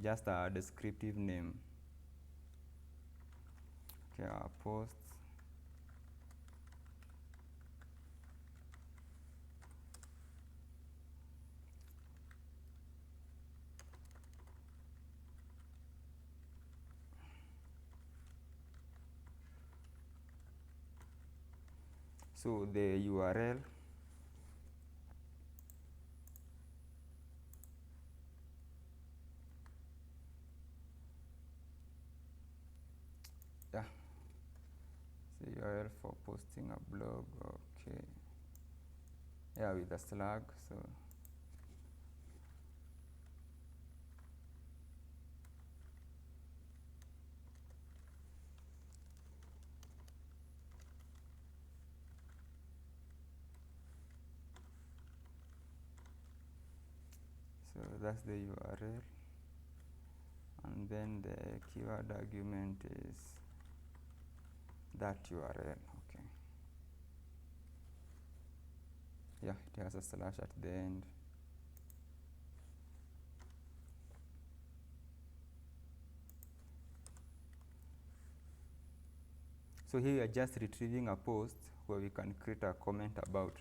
Just a descriptive name. Okay, our posts. So the URL, yeah, the URL for posting a blog. Okay, yeah, with a slug. So that's the URL, and then the keyword argument is that URL. Okay, yeah, it has a slash at the end. So here we are just retrieving a post where we can create a comment about.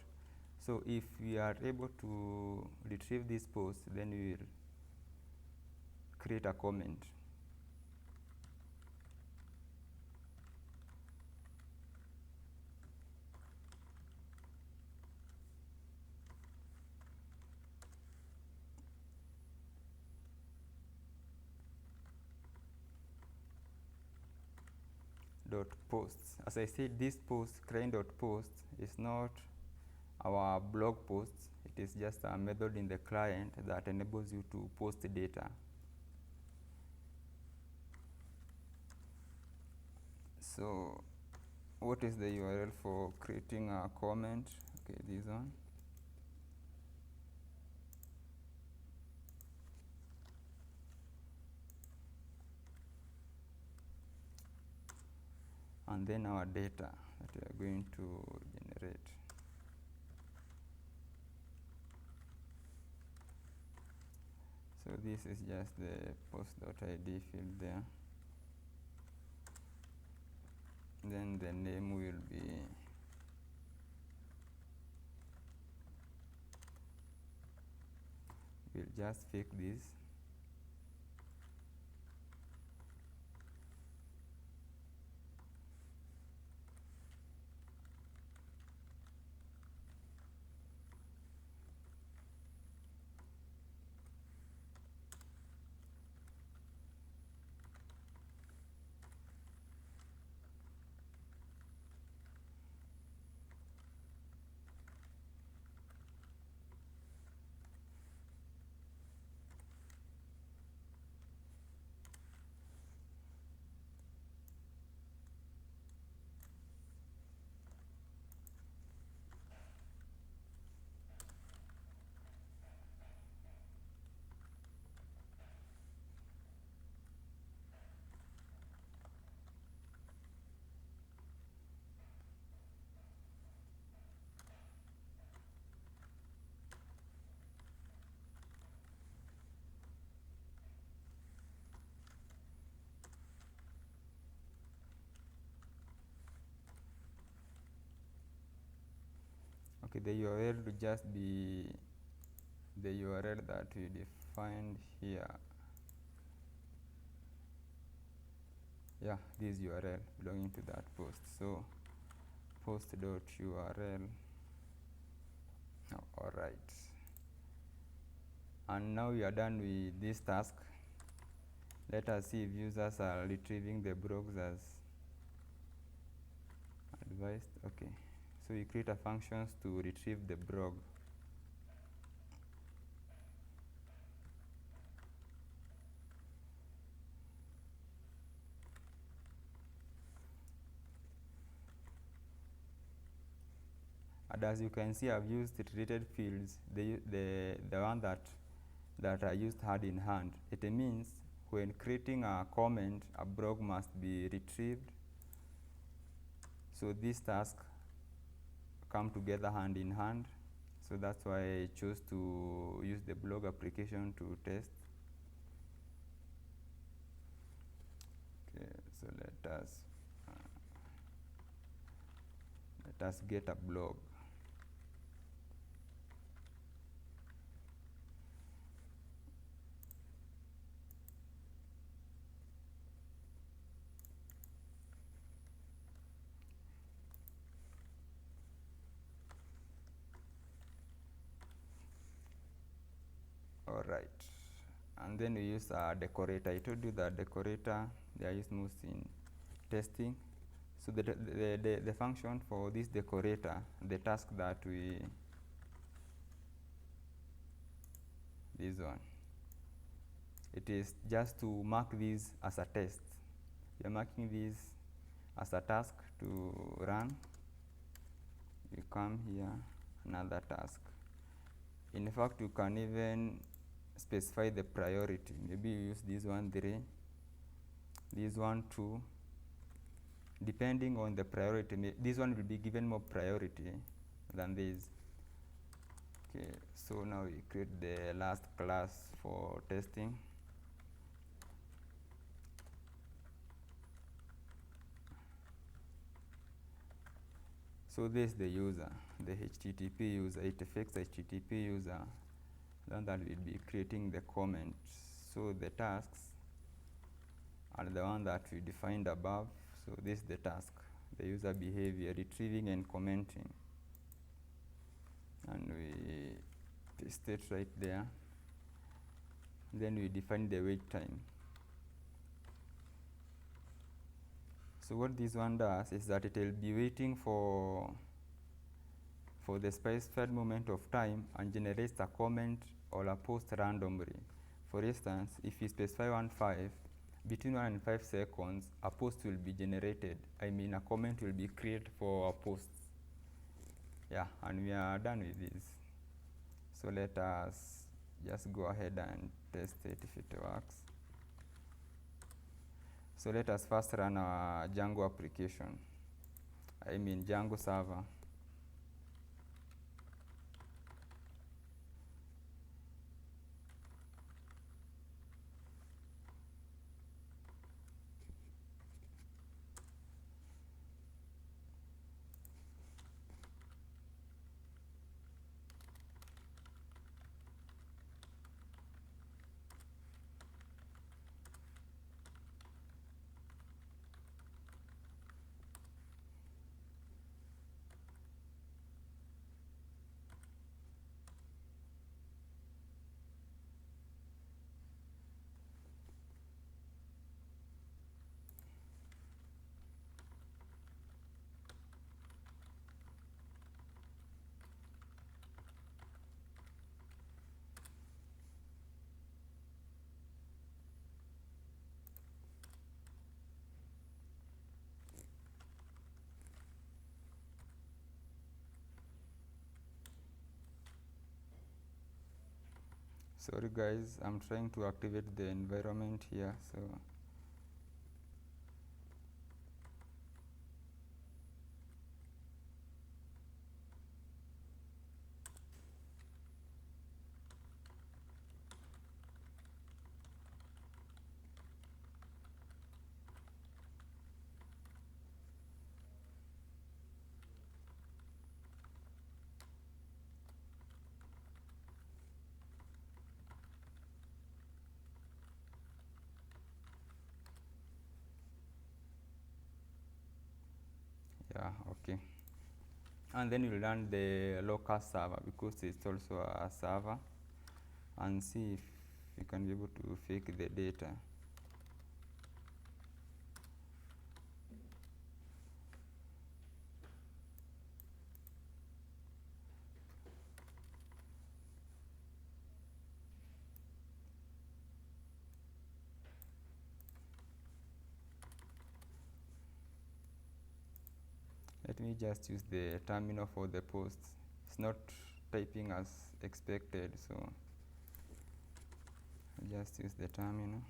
So if we are able to retrieve this post, then we will create a comment. Dot posts. As I said, this post client.post is not our blog posts. It is just a method in the client that enables you to post data. So what is the URL for creating a comment? Okay, this one. And then our data that we are going to generate. So this is just the post.id field there. Then the name will be we'll just fake this. Okay, the URL will just be the URL that we defined here. Yeah, this URL belonging to that post. So post.url. Oh, all right. And now we are done with this task. Let us see if users are retrieving the blogs as advised. Okay, so we create a functions to retrieve the blog. And as you can see, I've used iterated fields, the one that are used hand in hand. It means when creating a comment, a blog must be retrieved. So these tasks come together hand in hand. So that's why I chose to use the blog application to test. Okay, so let us get a blog. All right, and then we use a decorator. I told you that decorator, they are used most in testing. So the function for this decorator, the task that this one, it is just to mark this as a test. We are marking this as a task to run. You come here, another task. In fact, you can even specify the priority. Maybe you use this one 3, this one 2. Depending on the priority, this one will be given more priority than this. Okay, so now we create the last class for testing. So this is the user, the HTTP user. It affects HTTP user, then that will be creating the comments. So the tasks are the one that we defined above. So this is the task, the user behavior, retrieving and commenting. And we paste it right there. Then we define the wait time. So what this one does is that it will be waiting for the specified moment of time and generates a comment or a post randomly. For instance, if you specify 1:5, between 1 and 5 seconds, a post will be generated. I mean, a comment will be created for a post. Yeah, and we are done with this. So let us just go ahead and test it if it works. So let us first run our Django application. I mean Django server. Sorry guys, I'm trying to activate the environment here, so yeah, okay. And then we'll run the local server because it's also a server, and see if we can be able to fake the data. Let me just use the terminal for the post. It's not typing as expected, so I'll just use the terminal.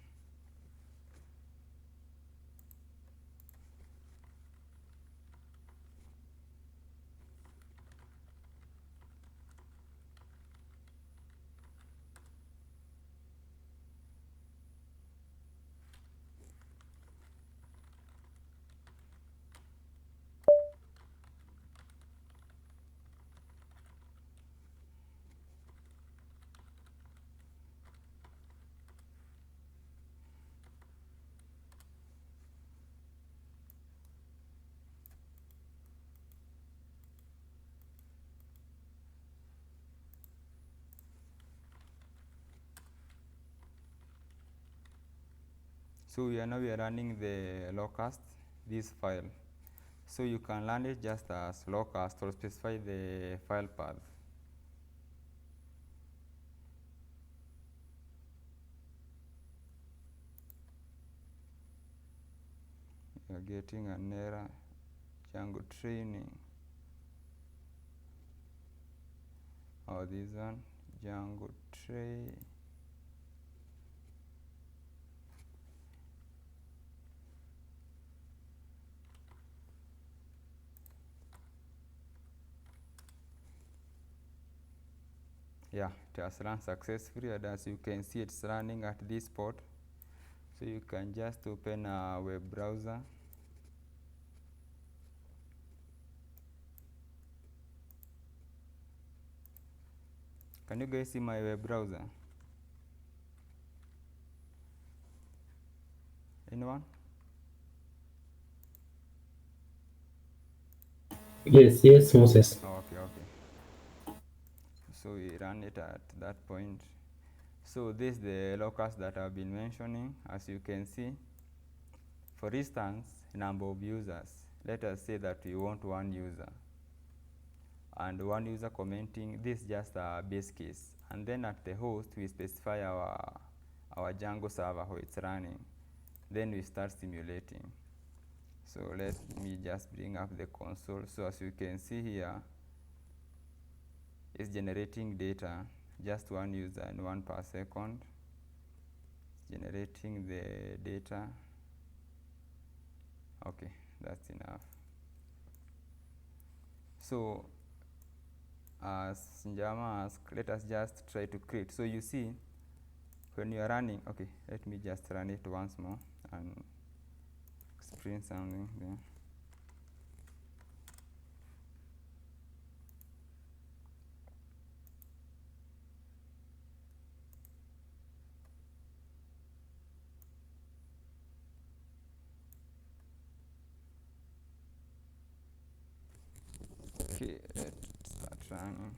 So we are running the locust, this file. So you can learn it just as locust or specify the file path. You are getting an error, Django training. Or this one, Django tray. Yeah, it has run successfully, and as you can see, it's running at this port. So you can just open a web browser. Can you guys see my web browser? Anyone? Yes, Moses. Oh, okay. So we run it at that point. So this is the locus that I've been mentioning. As you can see, for instance, number of users. Let us say that we want one user, and one user commenting. This is just a base case, and then at the host we specify our Django server how it's running. Then we start simulating. So let me just bring up the console. So as you can see here, it's generating data, just one user and 1 per second. It's generating the data. Okay, that's enough. So as Njama asked, let us just try to create. So you see, when you are running, okay, let me just run it once more and explain something there. Okay, let's start running.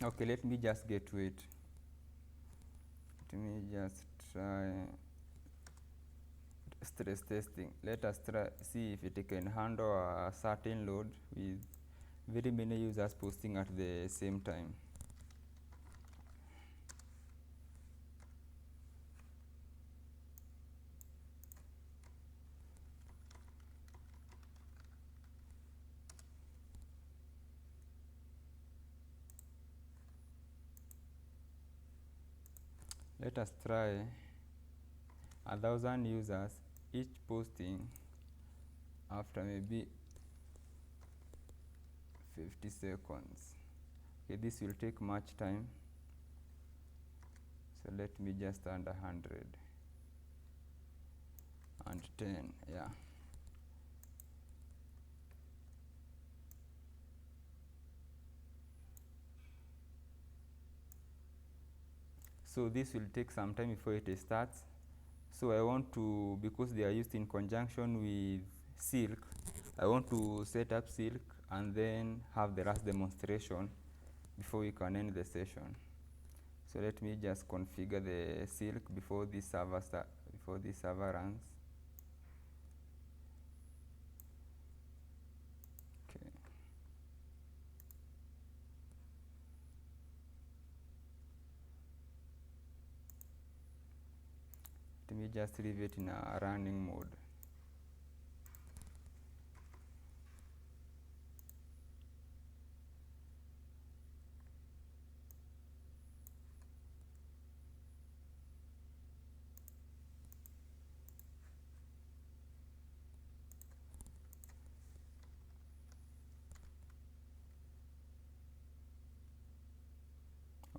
Okay, let me just get to it. Let me just try stress testing. Let us try see if it can handle a certain load with very many users posting at the same time. Let us try 1,000 users, each posting after maybe 50 seconds. Okay, this will take much time. So let me just under 100 and 10, yeah. So this will take some time before it starts. So I want to, because they are used in conjunction with Silk, I want to set up Silk and then have the last demonstration before we can end the session. So let me just configure the Silk before this server runs. Okay. Let me just leave it in a running mode.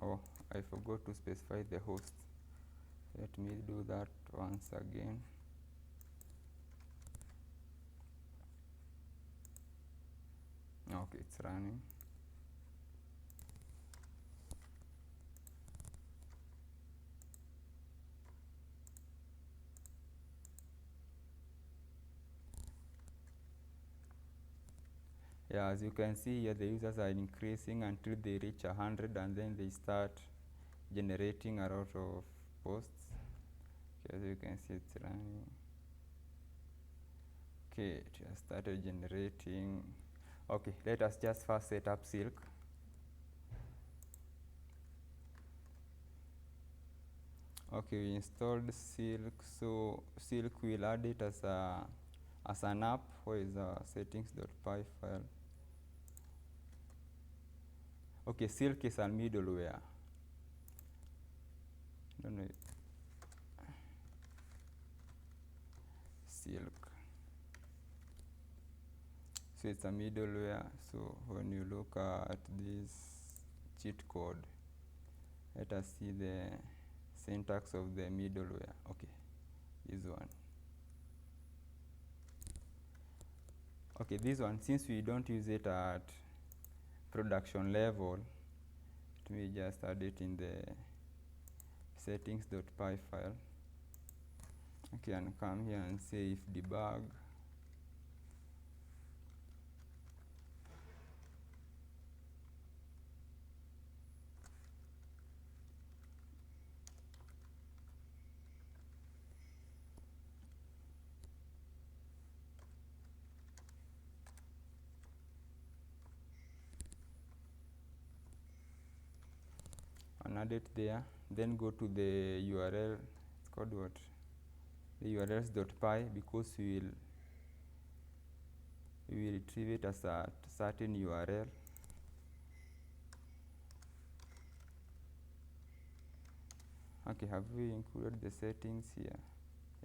Oh, I forgot to specify the host. Let me do that once again. Okay, it's running. Yeah, as you can see here, the users are increasing until they reach 100, and then they start generating a lot of posts. Okay, as you can see, it's running. Okay, it has started generating. Okay, let us just first set up Silk. Okay, we installed Silk, so Silk will add it as an app. Where is our settings.py file? Okay, Silk is a middleware. Don't know. Silk. So it's a middleware. So when you look at this cheat code, let us see the syntax of the middleware. Okay, this one. Okay, this one, since we don't use it at production level, let me just add it in the settings.py file. Okay, and come here and say if debug. And add it there, then go to the URL. It's called what? The urls.py, because we will retrieve it as a certain URL. Okay, have we included the settings here?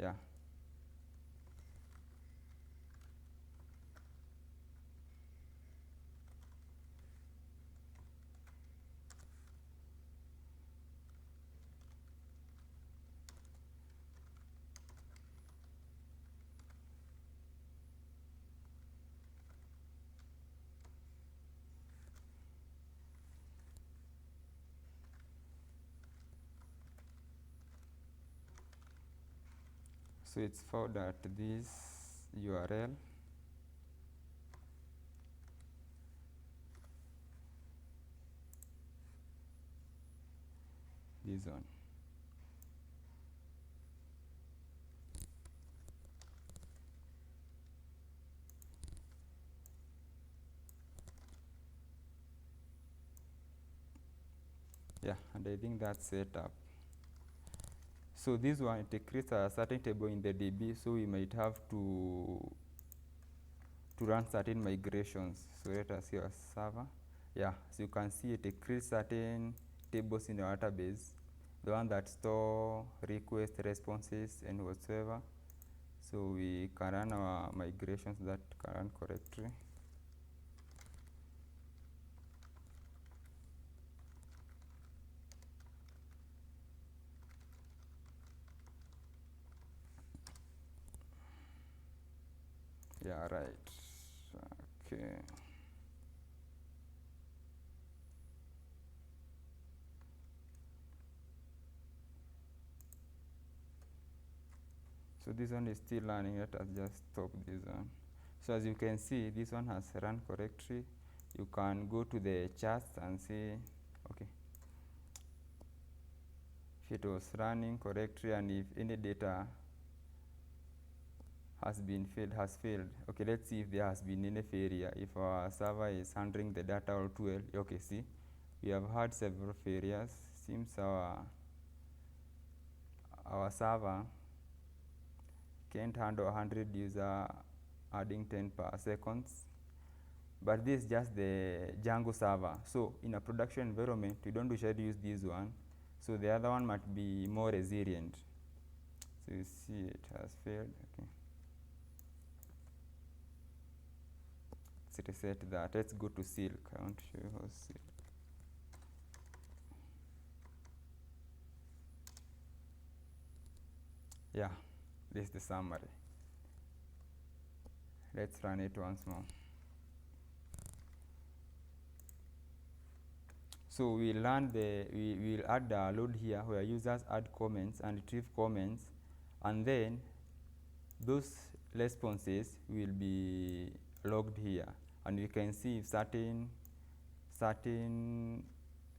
Yeah. So it's found at this URL. This one. Yeah, and I think that's set up. So this one, it creates a certain table in the DB, so we might have to run certain migrations. So let us see our server. Yeah, so you can see it creates certain tables in our database, the one that store request responses and whatsoever. So we can run our migrations that can run correctly. Yeah, right. Okay. So this one is still running. Let us just stop this one. So as you can see, this one has run correctly. You can go to the charts and see, okay, if it was running correctly and if any data has failed. Okay, let's see if there has been any failure. If our server is handling the data all too well. Okay, see, we have had several failures. Seems our server can't handle 100 user adding 10 per seconds. But this is just the Django server. So in a production environment, we don't usually use this one. So the other one might be more resilient. So you see it has failed. Okay. Let's reset that. Let's go to Silk. I want to show you how Silk. Yeah, this is the summary. Let's run it once more. So we will add a load here where users add comments and retrieve comments, and then those responses will be logged here. and you can see if certain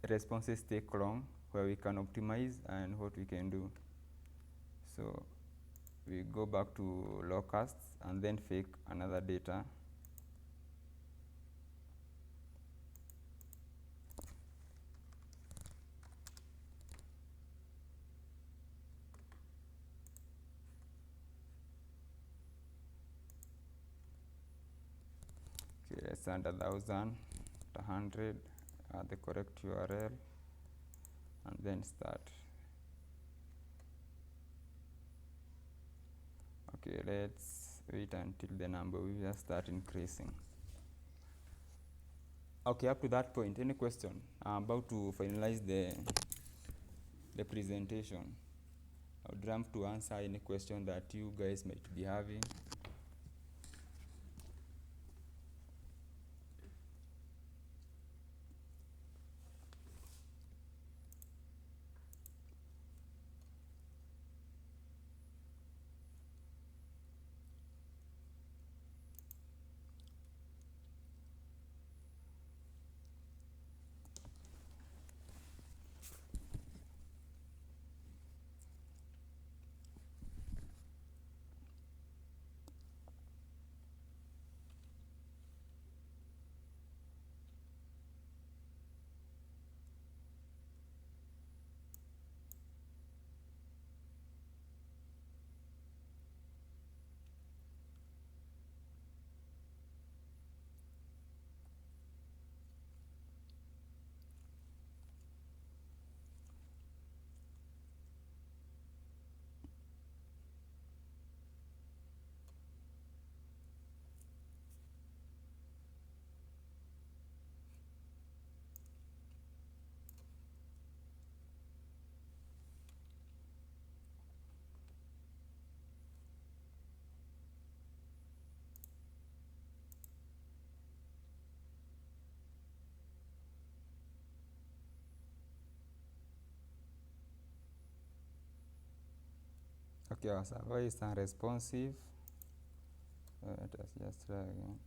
responses take long, where we can optimize and what we can do. So we go back to locusts and then fake another data. Okay, let's send 1,000, 100, the correct URL, and then start. Okay, let's wait until the number will just start increasing. Okay, up to that point, any question? I'm about to finalize the presentation. I would love to answer any question that you guys might be having. Okay, our server is unresponsive. Let us just try again.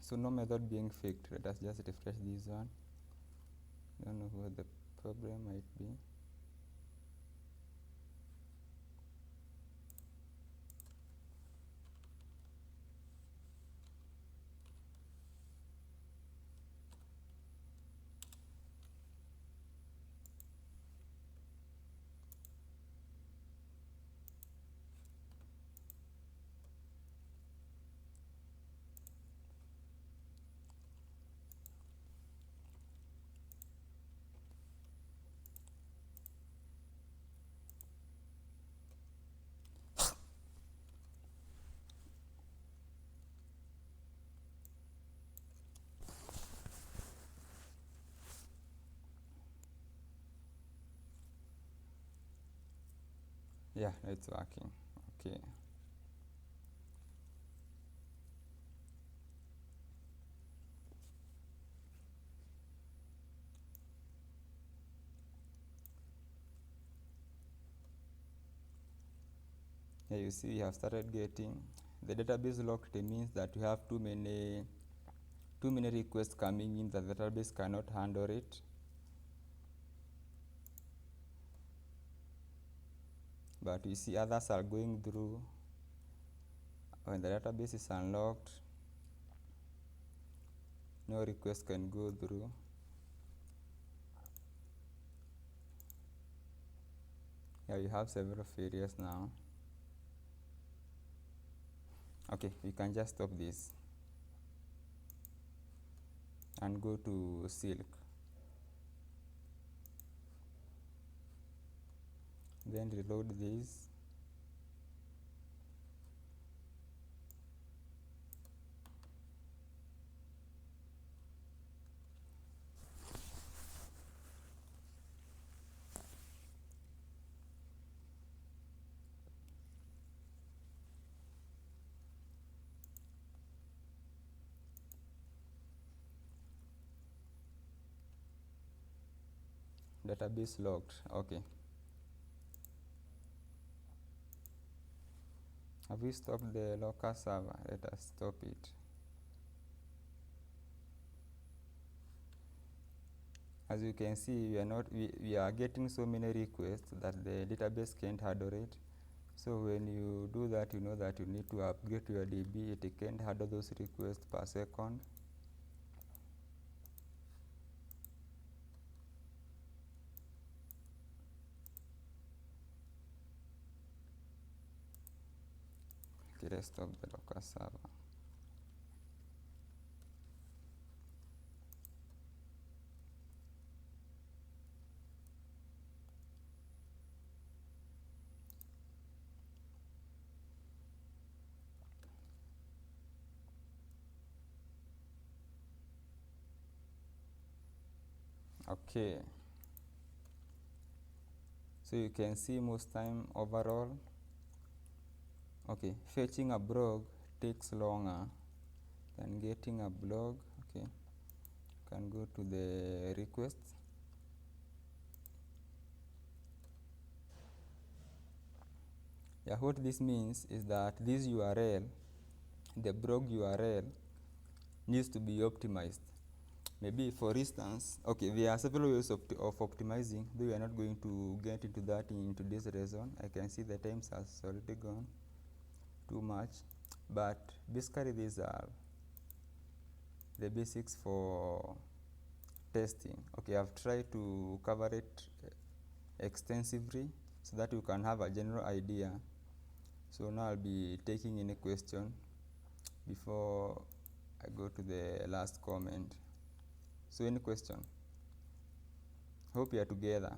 So no method being faked. Let us just refresh this one. Don't know what the problem might be. Yeah, it's working. Okay. Yeah, you see we have started getting the database locked. It means that you have too many requests coming in that the database cannot handle it. But you see others are going through. When the database is unlocked, no request can go through. Yeah, we have several failures now. Okay, we can just stop this and go to Silk. Then reload this. database locked. Okay. Have we stopped the local server? Let us stop it. As you can see, we are getting so many requests that the database can't handle it. So when you do that, you know that you need to upgrade your DB. It can't handle those requests per second. Okay, let's stop the local server. Okay. So you can see most time overall. Okay, fetching a blog takes longer than getting a blog. Okay, you can go to the requests. Yeah, what this means is that this URL, the blog URL, needs to be optimized. Maybe for instance, okay, there are several ways of optimizing, though we are not going to get into that in today's lesson. I can see the times has already gone too much, but basically these are the basics for testing. Okay, I've tried to cover it extensively so that you can have a general idea. So now I'll be taking any question before I go to the last comment. So any question? Hope you are together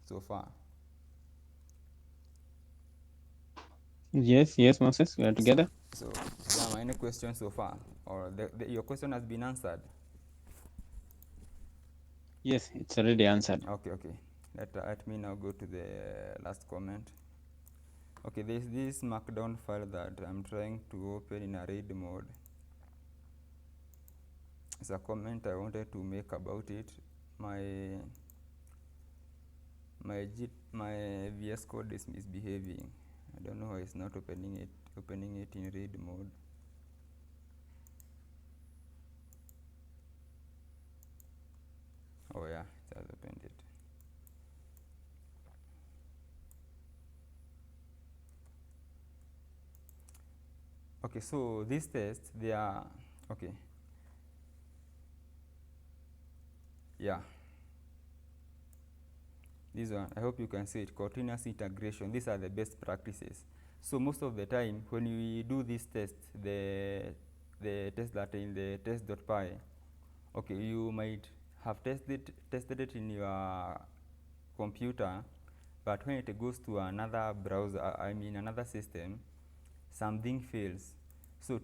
so far. Yes, Moses, we are together. So any questions so far, or your question has been answered? Yes, it's already answered. Okay. Let me now go to the last comment. Okay, there's this markdown file that I'm trying to open in a read mode. It's a comment I wanted to make about it. My VS Code is misbehaving. I don't know why it's not opening it in read mode. Oh yeah, it has opened it. Okay, so these tests, they are, okay. Yeah. This one, I hope you can see it, continuous integration. These are the best practices. So most of the time, when we do this test, the test that in the test.py, okay, you might have tested it in your computer, but when it goes to another browser, another system, something fails. So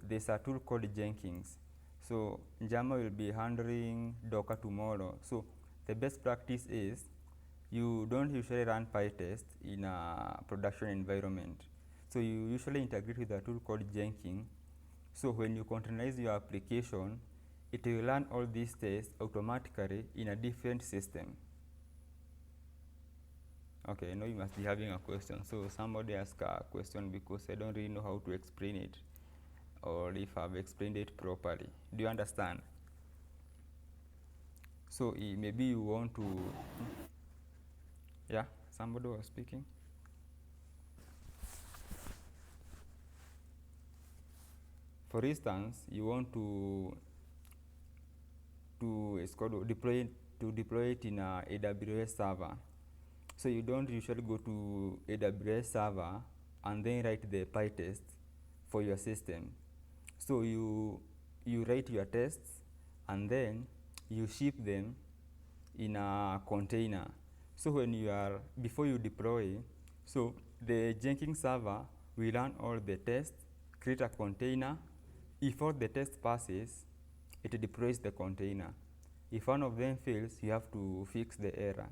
there's a tool called Jenkins. So Jama will be handling Docker tomorrow. So the best practice is you don't usually run PyTest in a production environment. So you usually integrate with a tool called Jenkins. So when you containerize your application, it will run all these tests automatically in a different system. Okay, I know you must be having a question. So somebody asked a question because I don't really know how to explain it, or if I've explained it properly. Do you understand? So maybe you want to, yeah, somebody was speaking. For instance, you want to deploy it in a AWS server. So you don't usually go to AWS server and then write the PyTest for your system. So you write your tests and then you ship them in a container. So before you deploy, so the Jenkins server will run all the tests, create a container. If all the test passes, it deploys the container. If one of them fails, you have to fix the error.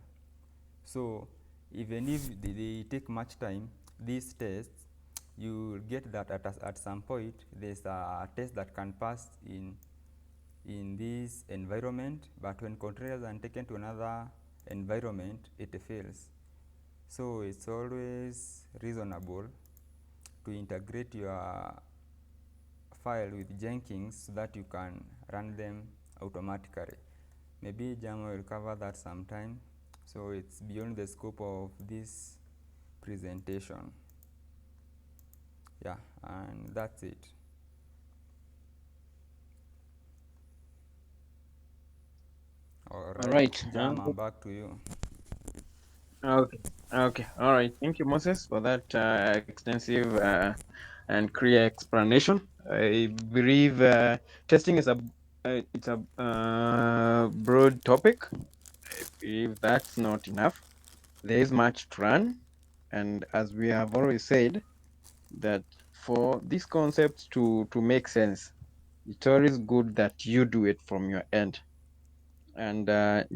So even if they take much time, these tests, you get that at some point there's a test that can pass in in this environment, but when containers are taken to another environment, it fails. So it's always reasonable to integrate your file with Jenkins so that you can run them automatically. Maybe Django will cover that sometime, so it's beyond the scope of this presentation. Yeah, and that's it. All right, Jam, I'm back to you. Okay. All right. Thank you, Moses, for that extensive and clear explanation. I believe testing is it's a broad topic. I believe that's not enough. There is much to run, and as we have always said, that for these concepts to make sense, it's always good that you do it from your end. And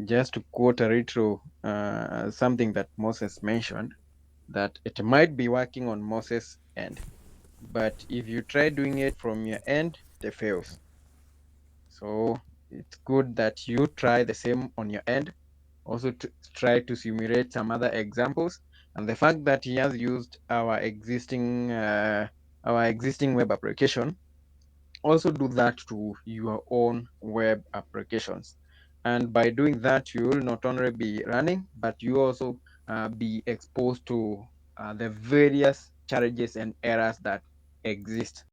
just to quote a retro, something that Moses mentioned, that it might be working on Moses' end, but if you try doing it from your end, it fails. So it's good that you try the same on your end. Also to try to simulate some other examples. And the fact that he has used our existing web application, also do that to your own web applications. And by doing that, you will not only be running, but you also be exposed to the various challenges and errors that exist